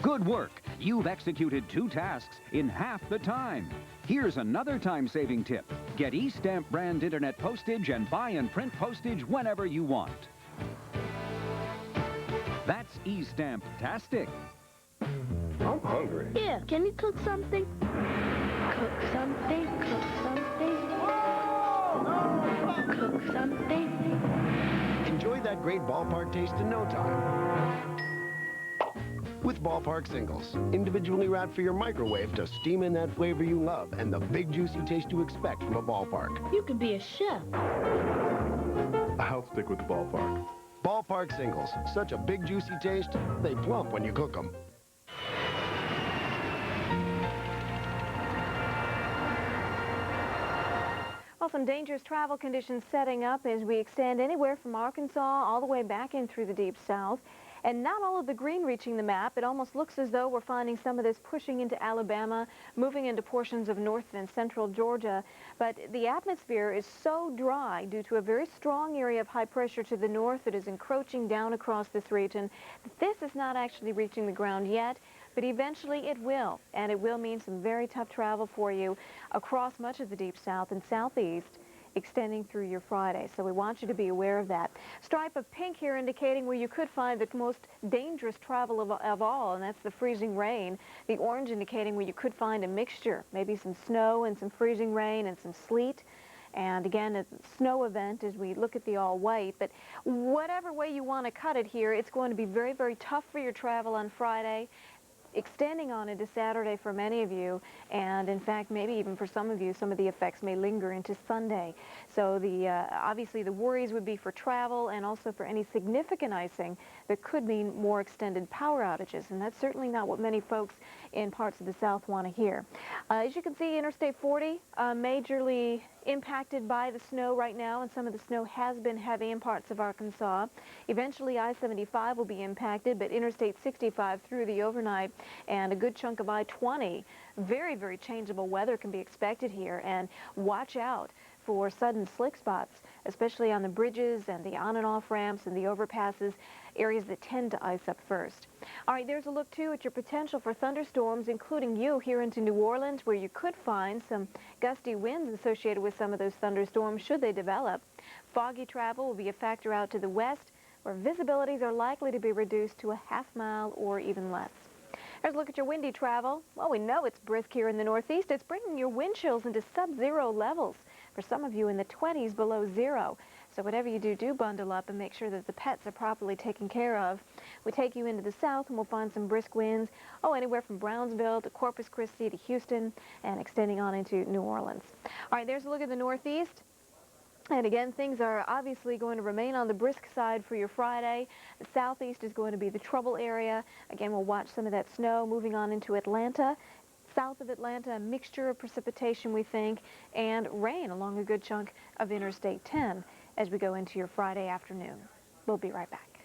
Good work. You've executed 2 tasks in half the time. Here's another time-saving tip. Get eStamp brand internet postage and buy and print postage whenever you want. That's eStamp-tastic. I'm hungry. Yeah, can you cook something? Cook something, cook something. Cook something. Enjoy that great ballpark taste in no time. With Ballpark Singles, individually wrapped for your microwave to steam in that flavor you love and the big juicy taste you expect from a ballpark. You could be a chef. I'll stick with the ballpark. Ballpark Singles, such a big juicy taste, they plump when you cook them. Well, some dangerous travel conditions setting up as we extend anywhere from Arkansas all the way back in through the deep south. And not all of the green reaching the map. It almost looks as though we're finding some of this pushing into Alabama, moving into portions of north and central Georgia. But the atmosphere is so dry due to a very strong area of high pressure to the north that is encroaching down across this region. This is not actually reaching the ground yet, but eventually it will. And it will mean some very tough travel for you across much of the deep south and southeast, extending through your Friday. So we want you to be aware of that. Stripe of pink here indicating where you could find the most dangerous travel of all, and that's the freezing rain. The orange indicating where you could find a mixture, maybe some snow and some freezing rain and some sleet. And again, a snow event as we look at the all white. But whatever way you want to cut it here, it's going to be very, very tough for your travel on Friday, extending on into Saturday for many of you, and in fact maybe even for some of you, some of the effects may linger into Sunday. So obviously the worries would be for travel and also for any significant icing that could mean more extended power outages, and that's certainly not what many folks in parts of the south want to hear. As you can see, Interstate 40 majorly impacted by the snow right now, and some of the snow has been heavy in parts of Arkansas. Eventually I-75 will be impacted, but Interstate 65 through the overnight and a good chunk of I-20. Very, very changeable weather can be expected here, and watch out for sudden slick spots, especially on the bridges and the on and off ramps and the overpasses, areas that tend to ice up first. All right, there's a look too at your potential for thunderstorms, including you here into New Orleans, where you could find some gusty winds associated with some of those thunderstorms should they develop. Foggy travel will be a factor out to the west, where visibilities are likely to be reduced to a half mile or even less. Here's a look at your windy travel. Well, we know it's brisk here in the northeast. It's bringing your wind chills into sub-zero levels. For some of you in the 20s below zero. So whatever you do, do bundle up and make sure that the pets are properly taken care of. We take you into the south and we'll find some brisk winds. Oh, anywhere from Brownsville to Corpus Christi to Houston and extending on into New Orleans. All right, there's a look at the northeast. And again, things are obviously going to remain on the brisk side for your Friday. The southeast is going to be the trouble area. Again, we'll watch some of that snow moving on into Atlanta. South of Atlanta, a mixture of precipitation, we think, and rain along a good chunk of Interstate 10 as we go into your Friday afternoon. We'll be right back.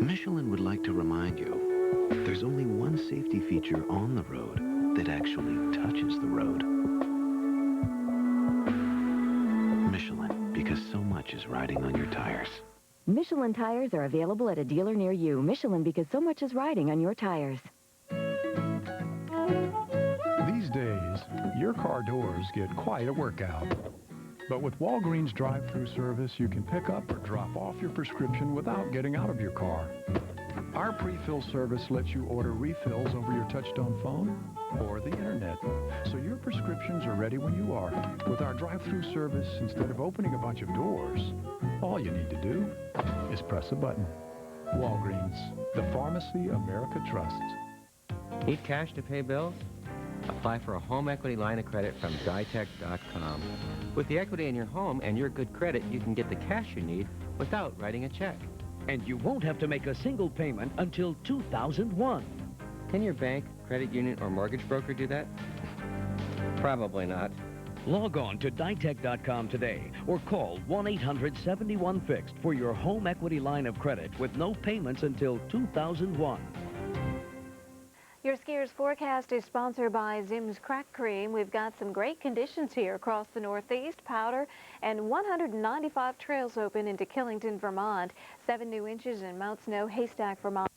Michelin would like to remind you, there's only one safety feature on the road that actually touches the road. Michelin, because so much is riding on your tires. Michelin tires are available at a dealer near you. Michelin, because so much is riding on your tires. These days, your car doors get quite a workout. But with Walgreens drive-through service, you can pick up or drop off your prescription without getting out of your car. Our pre-fill service lets you order refills over your touch-tone phone or the internet, so your prescriptions are ready when you are. With our drive-through service, instead of opening a bunch of doors, all you need to do is press a button. Walgreens, the pharmacy America trusts. Need cash to pay bills? Apply for a home equity line of credit from Ditech.com. With the equity in your home and your good credit, you can get the cash you need without writing a check. And you won't have to make a single payment until 2001. Can your bank, credit union, or mortgage broker do that? Probably not. Log on to Ditech.com today or call 1-800-71-FIXED for your home equity line of credit with no payments until 2001. Your skier's forecast is sponsored by Zim's Crack Cream. We've got some great conditions here across the Northeast, Powder, and 195 trails open into Killington, Vermont. 7 new inches in Mount Snow, Haystack, Vermont.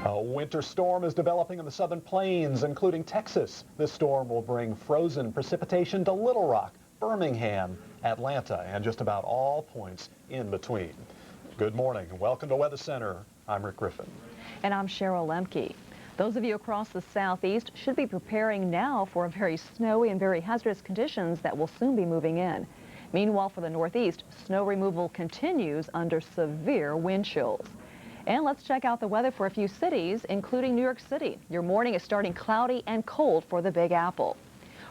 A winter storm is developing in the southern plains, including Texas. This storm will bring frozen precipitation to Little Rock, Birmingham, Atlanta, and just about all points in between. Good morning and welcome to Weather Center. I'm Rick Griffin. And I'm Cheryl Lemke. Those of you across the southeast should be preparing now for very snowy and very hazardous conditions that will soon be moving in. Meanwhile, for the northeast, snow removal continues under severe wind chills. And let's check out the weather for a few cities, including New York City. Your morning is starting cloudy and cold for the Big Apple.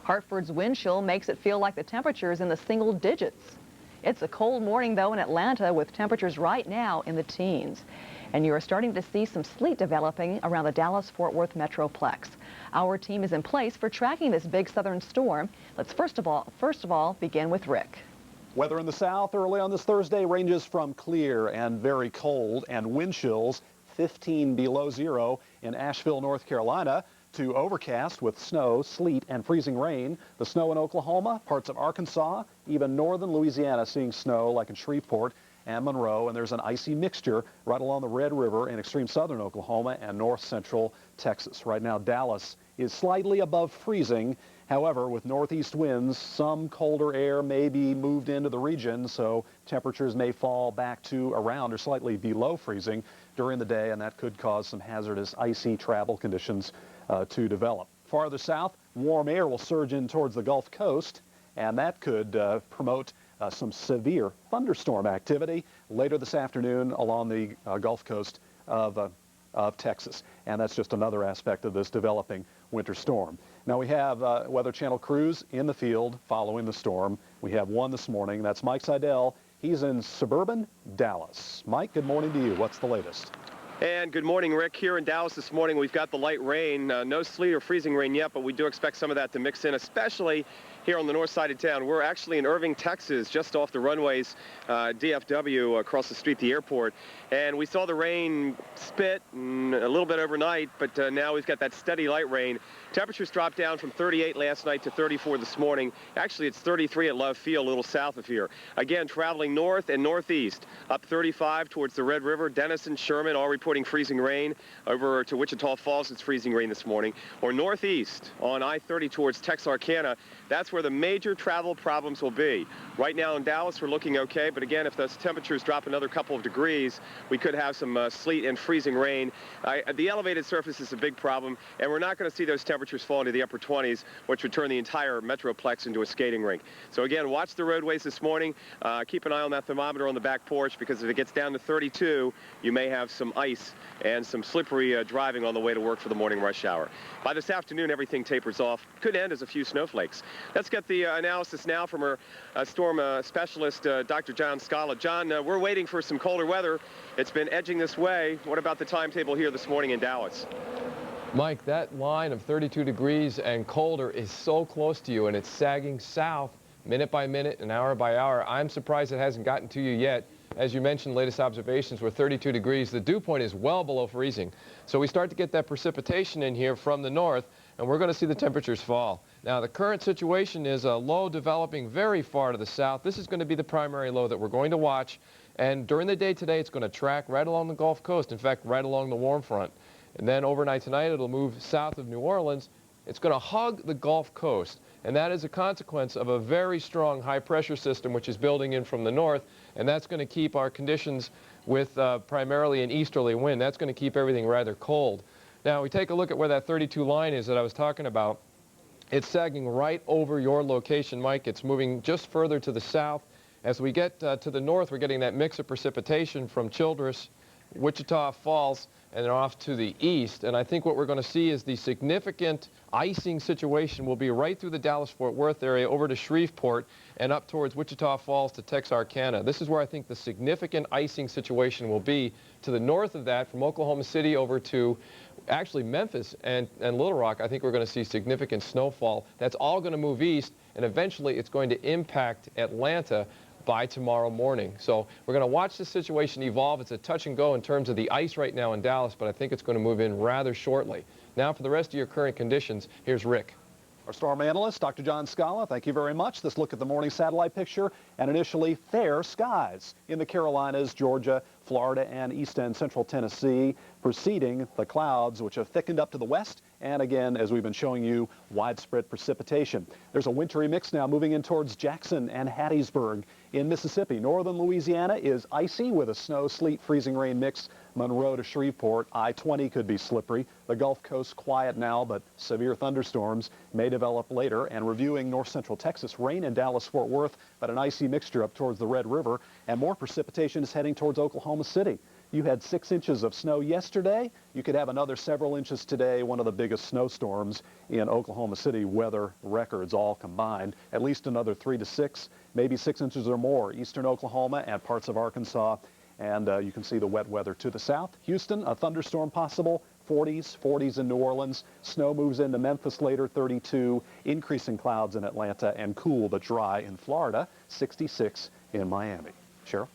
Hartford's wind chill makes it feel like the temperature is in the single digits. It's a cold morning, though, in Atlanta with temperatures right now in the teens. And you are starting to see some sleet developing around the Dallas-Fort Worth Metroplex. Our team is in place for tracking this big southern storm. Let's first of all begin with Rick. Weather in the south early on this Thursday ranges from clear and very cold and wind chills 15 below zero in Asheville, North Carolina, to overcast with snow, sleet, and freezing rain. The snow in Oklahoma, parts of Arkansas, even northern Louisiana seeing snow like in Shreveport and Monroe, and there's an icy mixture right along the Red River in extreme southern Oklahoma and north central Texas. Right now, Dallas is slightly above freezing. However, with northeast winds, some colder air may be moved into the region, so temperatures may fall back to around or slightly below freezing during the day, and that could cause some hazardous icy travel conditions to develop. Farther south, warm air will surge in towards the Gulf Coast, and that could promote some severe thunderstorm activity later this afternoon along the Gulf Coast of Texas. And that's just another aspect of this developing winter storm. Now we have Weather Channel crews in the field following the storm. We have one this morning. That's Mike Seidel. He's in suburban Dallas. Mike, good morning to you. What's the latest? And good morning, Rick. Here in Dallas this morning, we've got the light rain. No sleet or freezing rain yet, but we do expect some of that to mix in, especially here on the north side of town. We're actually in Irving, Texas, just off the runways, DFW, across the street, the airport. And we saw the rain spit a little bit overnight, but now we've got that steady light rain. Temperatures dropped down from 38 last night to 34 this morning. Actually, it's 33 at Love Field, a little south of here. Again, traveling north and northeast, up 35 towards the Red River. Denison, Sherman, all reporting freezing rain. Over to Wichita Falls, it's freezing rain this morning. Or northeast on I-30 towards Texarkana. That's where the major travel problems will be. Right now in Dallas, we're looking okay, but again, if those temperatures drop another couple of degrees, we could have some sleet and freezing rain. The elevated surface is a big problem, and we're not going to see those temperatures fall into the upper 20s, which would turn the entire Metroplex into a skating rink. So again, watch the roadways this morning. Keep an eye on that thermometer on the back porch, because if it gets down to 32, you may have some ice and some slippery driving on the way to work for the morning rush hour. By this afternoon, everything tapers off. Could end as a few snowflakes. Let's get the analysis now from our storm specialist, Dr. John Scala. John, we're waiting for some colder weather. It's been edging this way. What about the timetable here this morning in Dallas? Mike, that line of 32 degrees and colder is so close to you, and it's sagging south minute by minute and hour by hour. I'm surprised it hasn't gotten to you yet. As you mentioned, latest observations were 32 degrees. The dew point is well below freezing. So we start to get that precipitation in here from the north, and we're going to see the temperatures fall. Now, the current situation is a low developing very far to the south. This is going to be the primary low that we're going to watch. And during the day today, it's going to track right along the Gulf Coast, in fact, right along the warm front. And then overnight tonight, it'll move south of New Orleans. It's going to hug the Gulf Coast, and that is a consequence of a very strong high-pressure system which is building in from the north, and that's going to keep our conditions with primarily an easterly wind. That's going to keep everything rather cold. Now, we take a look at where that 32 line is that I was talking about. It's sagging right over your location, Mike. It's moving just further to the south. As we get to the north, we're getting that mix of precipitation from Childress, Wichita Falls, and then off to the east. And I think what we're going to see is the significant icing situation will be right through the Dallas-Fort Worth area over to Shreveport and up towards Wichita Falls to Texarkana. This is where I think the significant icing situation will be. To the north of that, from Oklahoma City over to actually Memphis and Little Rock, I think we're going to see significant snowfall. That's all going to move east, and eventually it's going to impact Atlanta by tomorrow morning. So we're going to watch the situation evolve. It's a touch and go in terms of the ice right now in Dallas, but I think it's going to move in rather shortly. Now for the rest of your current conditions, here's Rick. Our storm analyst, Dr. John Scala, thank you very much. This look at the morning satellite picture, and initially fair skies in the Carolinas, Georgia, Florida, and east and central Tennessee, preceding the clouds, which have thickened up to the west, and again, as we've been showing you, widespread precipitation. There's a wintry mix now moving in towards Jackson and Hattiesburg in Mississippi. Northern Louisiana is icy with a snow, sleet, freezing rain mix Monroe to Shreveport, I-20 could be slippery. The Gulf Coast quiet now, but severe thunderstorms may develop later. And reviewing north central Texas, rain in Dallas-Fort Worth, but an icy mixture up towards the Red River. And more precipitation is heading towards Oklahoma City. You had 6 inches of snow yesterday. You could have another several inches today, one of the biggest snowstorms in Oklahoma City weather records all combined. At least another 3 to 6, maybe 6 inches or more, eastern Oklahoma and parts of Arkansas. And you can see the wet weather to the south. Houston, a thunderstorm possible, 40s in New Orleans. Snow moves into Memphis later, 32. Increasing clouds in Atlanta and cool but dry in Florida, 66 in Miami. Cheryl?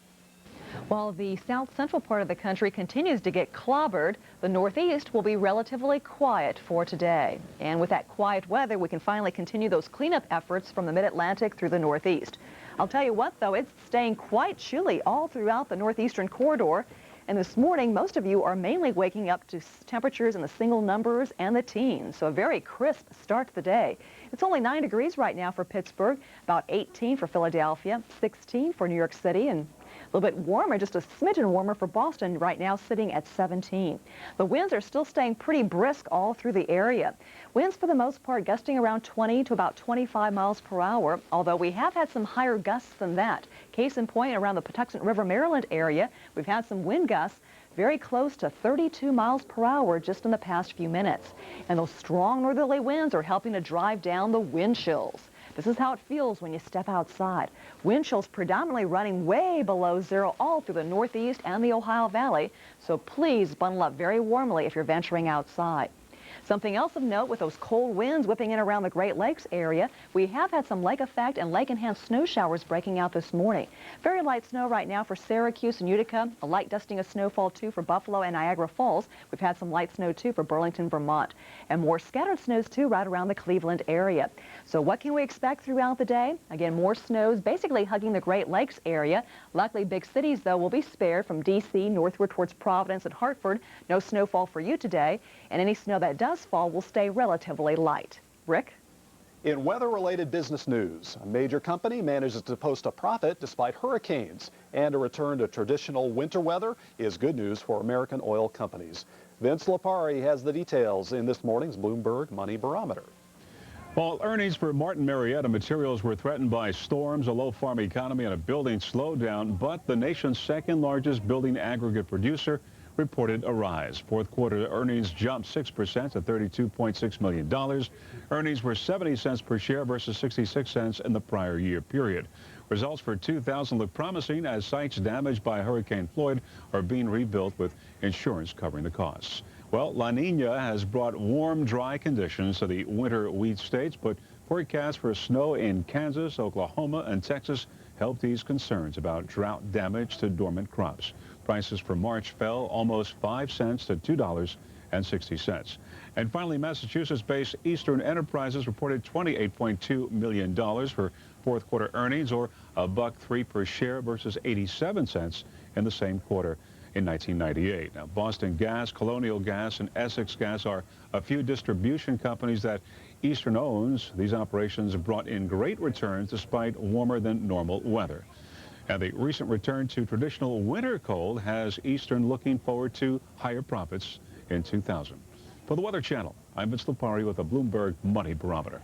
While the south central part of the country continues to get clobbered, the northeast will be relatively quiet for today. And with that quiet weather, we can finally continue those cleanup efforts from the mid-Atlantic through the northeast. I'll tell you what, though, it's staying quite chilly all throughout the northeastern corridor. And this morning, most of you are mainly waking up to temperatures in the single numbers and the teens. So a very crisp start to the day. It's only 9 degrees right now for Pittsburgh, about 18 for Philadelphia, 16 for New York City, and a little bit warmer, just a smidgen warmer for Boston right now, sitting at 17. The winds are still staying pretty brisk all through the area. Winds for the most part gusting around 20 to about 25 miles per hour, although we have had some higher gusts than that. Case in point, around the Patuxent River, Maryland area, we've had some wind gusts very close to 32 miles per hour just in the past few minutes. And those strong northerly winds are helping to drive down the wind chills. This is how it feels when you step outside. Wind chills predominantly running way below zero all through the northeast and the Ohio Valley, so please bundle up very warmly if you're venturing outside. Something else of note, with those cold winds whipping in around the Great Lakes area, we have had some lake effect and lake-enhanced snow showers breaking out this morning. Very light snow right now for Syracuse and Utica, a light dusting of snowfall too for Buffalo and Niagara Falls. We've had some light snow too for Burlington, Vermont, and more scattered snows too right around the Cleveland area. So what can we expect throughout the day? Again, more snows basically hugging the Great Lakes area. Luckily, big cities, though, will be spared from D.C. northward towards Providence and Hartford. No snowfall for you today, and any snow that does fall will stay relatively light. Rick? In weather-related business news, a major company manages to post a profit despite hurricanes, and a return to traditional winter weather is good news for American oil companies. Vince Lipari has the details in this morning's Bloomberg Money Barometer. Well, earnings for Martin Marietta Materials were threatened by storms, a low farm economy, and a building slowdown, but the nation's second largest building aggregate producer reported a rise. Fourth quarter earnings jumped 6% to $32.6 million. Earnings were 70 cents per share versus 66 cents in the prior year period. Results for 2000 look promising as sites damaged by Hurricane Floyd are being rebuilt with insurance covering the costs. Well, La Nina has brought warm, dry conditions to the winter wheat states, but forecasts for snow in Kansas, Oklahoma, and Texas helped ease concerns about drought damage to dormant crops. Prices for March fell almost 5 cents to $2.60. And finally, Massachusetts-based Eastern Enterprises reported $28.2 million for fourth quarter earnings, or $1.03 per share versus 87 cents in the same quarter in 1998. Now, Boston Gas, Colonial Gas, and Essex Gas are a few distribution companies that Eastern owns. These operations brought in great returns despite warmer than normal weather. And the recent return to traditional winter cold has Eastern looking forward to higher profits in 2000. For the Weather Channel, I'm Vince Lipari with a Bloomberg Money Barometer.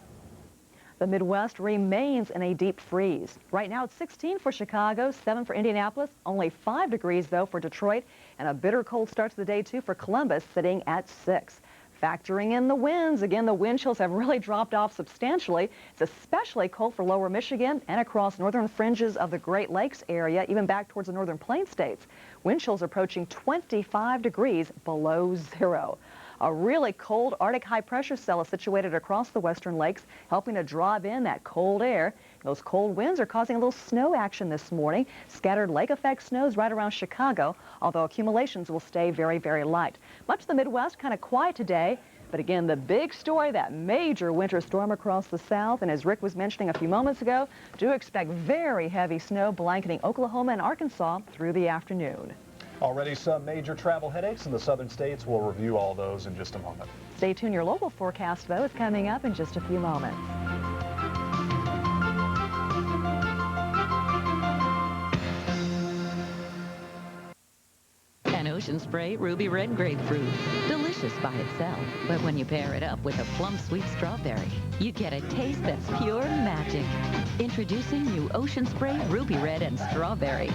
The Midwest remains in a deep freeze. Right now it's 16 for Chicago, 7 for Indianapolis, only 5 degrees though for Detroit, and a bitter cold start to the day too for Columbus, sitting at 6. Factoring in the winds, again, the wind chills have really dropped off substantially. It's especially cold for lower Michigan and across northern fringes of the Great Lakes area, even back towards the northern plain states. Wind chills approaching 25 degrees below zero. A really cold Arctic high-pressure cell is situated across the western lakes, helping to drive in that cold air. Those cold winds are causing a little snow action this morning. Scattered lake effect snows right around Chicago, although accumulations will stay very, very light. Much of the Midwest kind of quiet today. But again, the big story, that major winter storm across the south, and as Rick was mentioning a few moments ago, do expect very heavy snow blanketing Oklahoma and Arkansas through the afternoon. Already some major travel headaches in the southern states. We'll review all those in just a moment. Stay tuned. Your local forecast, though, is coming up in just a few moments. And Ocean Spray Ruby Red Grapefruit. Delicious by itself, but when you pair it up with a plum sweet strawberry, you get a taste that's pure magic. Introducing new Ocean Spray Ruby Red and Strawberry.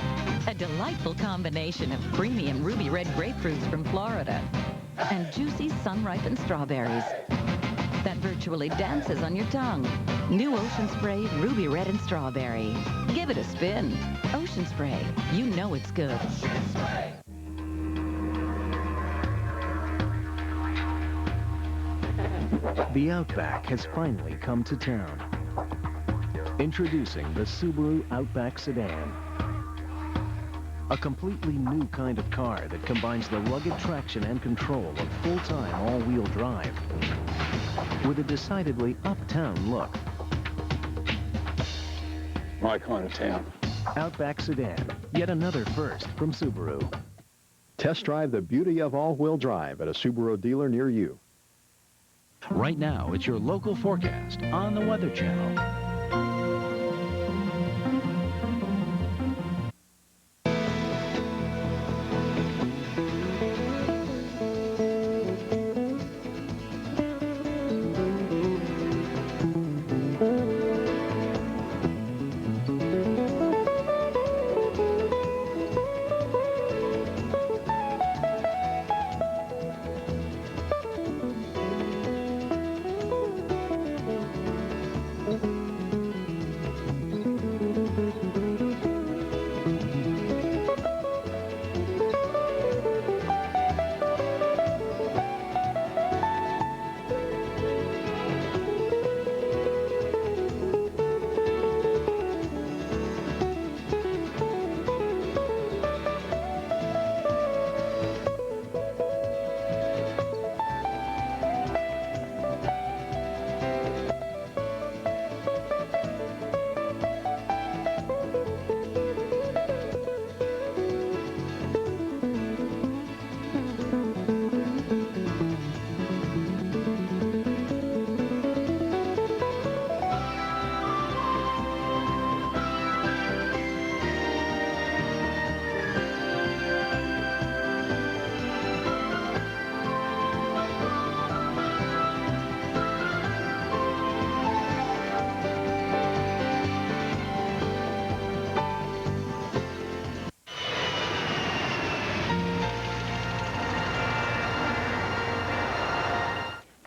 A delightful combination of premium ruby red grapefruits from Florida and juicy sun-ripened strawberries that virtually dances on your tongue. New Ocean Spray Ruby Red and Strawberry. Give it a spin. Ocean Spray. You know it's good. Ocean Spray. The Outback has finally come to town. Introducing the Subaru Outback Sedan. A completely new kind of car that combines the rugged traction and control of full-time all-wheel drive with a decidedly uptown look. My kind of town. Outback Sedan, yet another first from Subaru. Test drive the beauty of all-wheel drive at a Subaru dealer near you. Right now, it's your local forecast on the Weather Channel.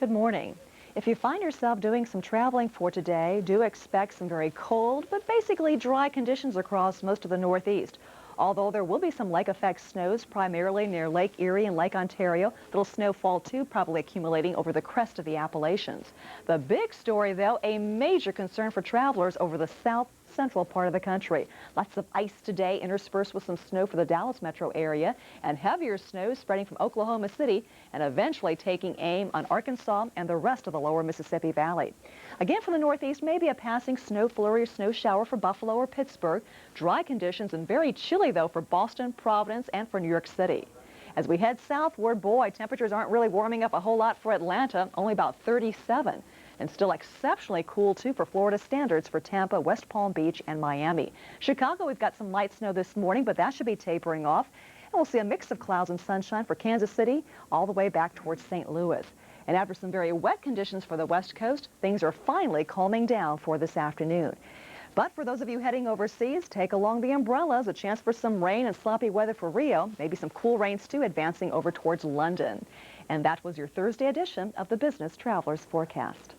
Good morning. If you find yourself doing some traveling for today, do expect some very cold but basically dry conditions across most of the Northeast. Although there will be some lake effect snows primarily near Lake Erie and Lake Ontario. Little snowfall too probably accumulating over the crest of the Appalachians. The big story though, a major concern for travelers over the south central part of the country. Lots of ice today interspersed with some snow for the Dallas metro area and heavier snow spreading from Oklahoma City and eventually taking aim on Arkansas and the rest of the lower Mississippi Valley. Again from the Northeast, maybe a passing snow flurry or snow shower for Buffalo or Pittsburgh. Dry conditions and very chilly though for Boston, Providence and for New York City. As we head southward, boy, temperatures aren't really warming up a whole lot for Atlanta, only about 37. And still exceptionally cool, too, for Florida standards for Tampa, West Palm Beach, and Miami. Chicago, we've got some light snow this morning, but that should be tapering off. And we'll see a mix of clouds and sunshine for Kansas City all the way back towards St. Louis. And after some very wet conditions for the West Coast, things are finally calming down for this afternoon. But for those of you heading overseas, take along the umbrellas, a chance for some rain and sloppy weather for Rio, maybe some cool rains, too, advancing over towards London. And that was your Thursday edition of the Business Traveler's Forecast.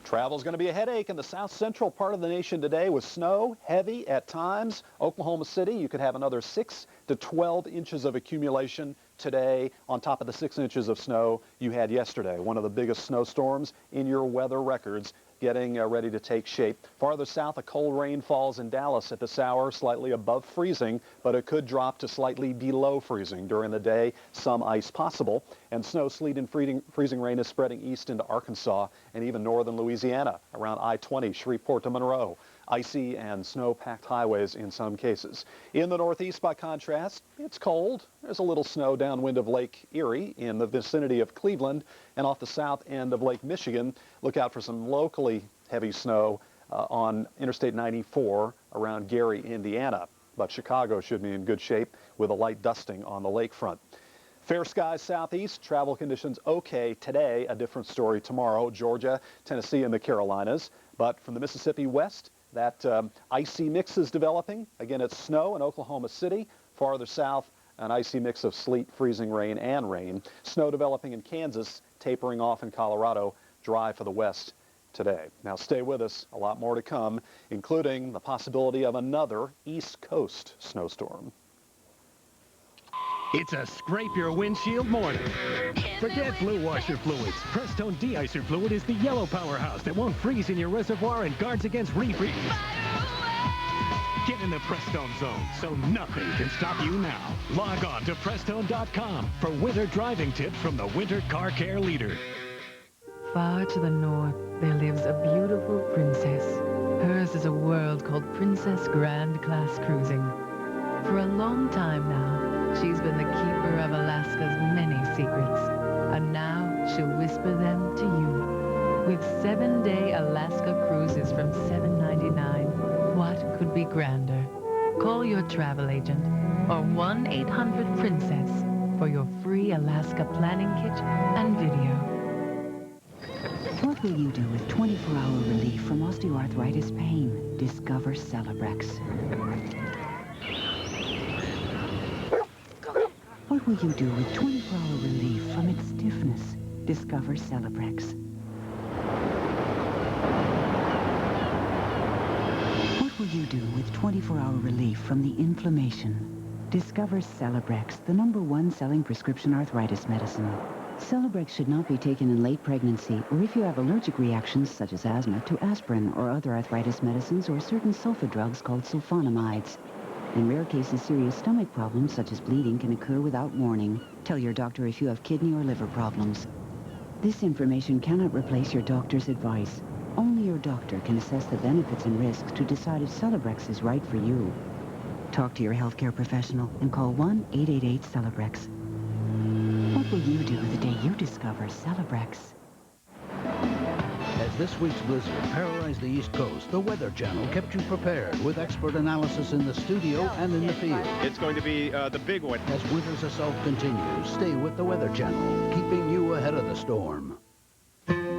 Travel's going to be a headache in the south central part of the nation today with snow, heavy at times. Oklahoma City, you could have another 6 to 12 inches of accumulation today on top of the 6 inches of snow you had yesterday. One of the biggest snowstorms in your weather records getting ready to take shape. Farther south, a cold rain falls in Dallas at this hour, slightly above freezing, but it could drop to slightly below freezing during the day. Some ice possible. And snow, sleet, and freezing rain is spreading east into Arkansas and even northern Louisiana around I-20, Shreveport to Monroe. Icy and snow-packed highways in some cases. In the Northeast, by contrast, it's cold. There's a little snow downwind of Lake Erie in the vicinity of Cleveland and off the south end of Lake Michigan. Look out for some locally heavy snow on Interstate 94 around Gary, Indiana. but Chicago should be in good shape with a light dusting on the lakefront. Fair skies southeast, travel conditions okay today, a different story tomorrow. Georgia, Tennessee, and the Carolinas. But from the Mississippi west, that icy mix is developing. Again, it's snow in Oklahoma City. Farther south, an icy mix of sleet, freezing rain, and rain. Snow developing in Kansas, tapering off in Colorado, dry for the west today. Now stay with us, a lot more to come, including the possibility of another East Coast snowstorm. It's a scrape your windshield morning. Forget blue washer fluids. Prestone de-icer fluid is the yellow powerhouse that won't freeze in your reservoir and guards against refreeze. Get in the Prestone zone so nothing can stop you now. Log on to Prestone.com for winter driving tips from the winter car care leader. Far to the north, there lives a beautiful princess. Hers is a world called Princess Grand Class Cruising. For a long time now, she's been the keeper of Alaska's many secrets. And now she'll whisper them to you. With 7-day Alaska cruises from $7.99, what could be grander? Call your travel agent or 1-800-PRINCESS for your free Alaska planning kit and video. What will you do with 24-hour relief from osteoarthritis pain? Discover Celebrex. What will you do with 24-hour relief from its stiffness? Discover Celebrex. What will you do with 24-hour relief from the inflammation? Discover Celebrex, the #1 selling prescription arthritis medicine. Celebrex should not be taken in late pregnancy or if you have allergic reactions such as asthma to aspirin or other arthritis medicines or certain sulfa drugs called sulfonamides. In rare cases, serious stomach problems such as bleeding can occur without warning. Tell your doctor if you have kidney or liver problems. This information cannot replace your doctor's advice. Only your doctor can assess the benefits and risks to decide if Celebrex is right for you. Talk to your healthcare professional and call 1-888-CELEBREX. What will you do the day you discover Celebrex? As this week's blizzard paralyzed the East Coast, the Weather Channel kept you prepared with expert analysis in the studio and in the field. It's going to be the big one. As winter's assault continues, stay with the Weather Channel, keeping you ahead of the storm.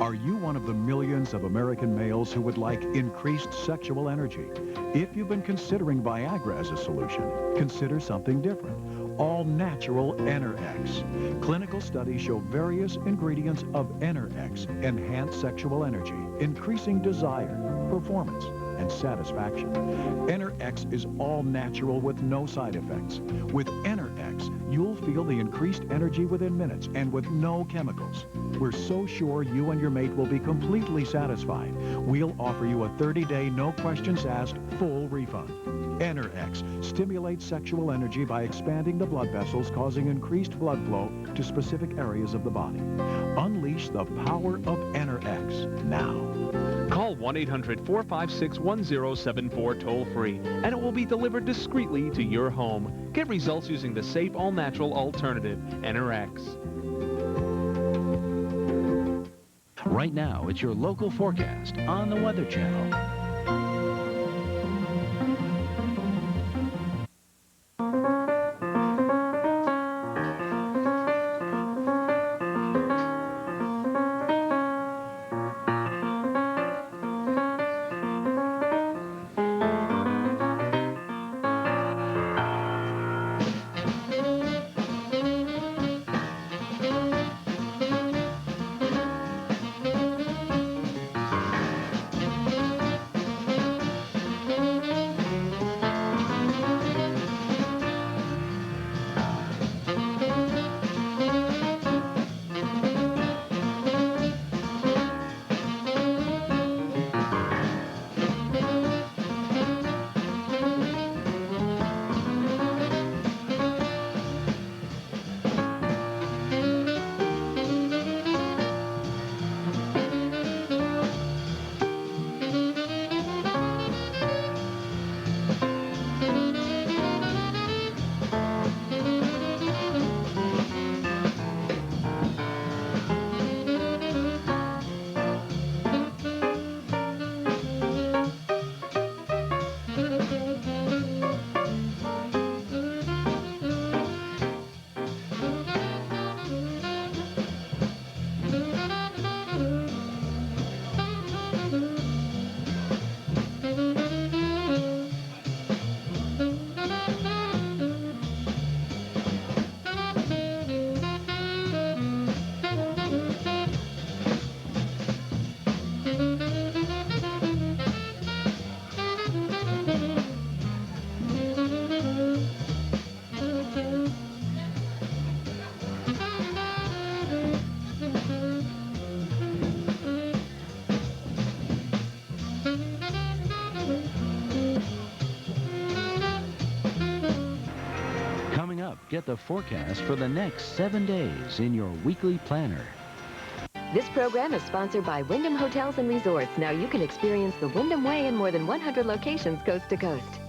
Are you one of the millions of American males who would like increased sexual energy? If you've been considering Viagra as a solution, consider something different. All-natural Enerx. Clinical studies show various ingredients of Enerx enhance sexual energy, increasing desire, performance, and satisfaction. Enerx is all-natural with no side effects. With Enerx, you'll feel the increased energy within minutes and with no chemicals. We're so sure you and your mate will be completely satisfied. We'll offer you a 30-day, no-questions-asked, full refund. Enerx stimulates sexual energy by expanding the blood vessels, causing increased blood flow to specific areas of the body. Unleash the power of Enerx now. Call 1-800-456-1074 toll-free, and it will be delivered discreetly to your home. Get results using the safe, all-natural alternative, Enerx. Right now, it's your local forecast on the Weather Channel. get the forecast for the next 7 days in your weekly planner. This program is sponsored by Wyndham Hotels and Resorts. Now you can experience the Wyndham Way in more than 100 locations coast to coast.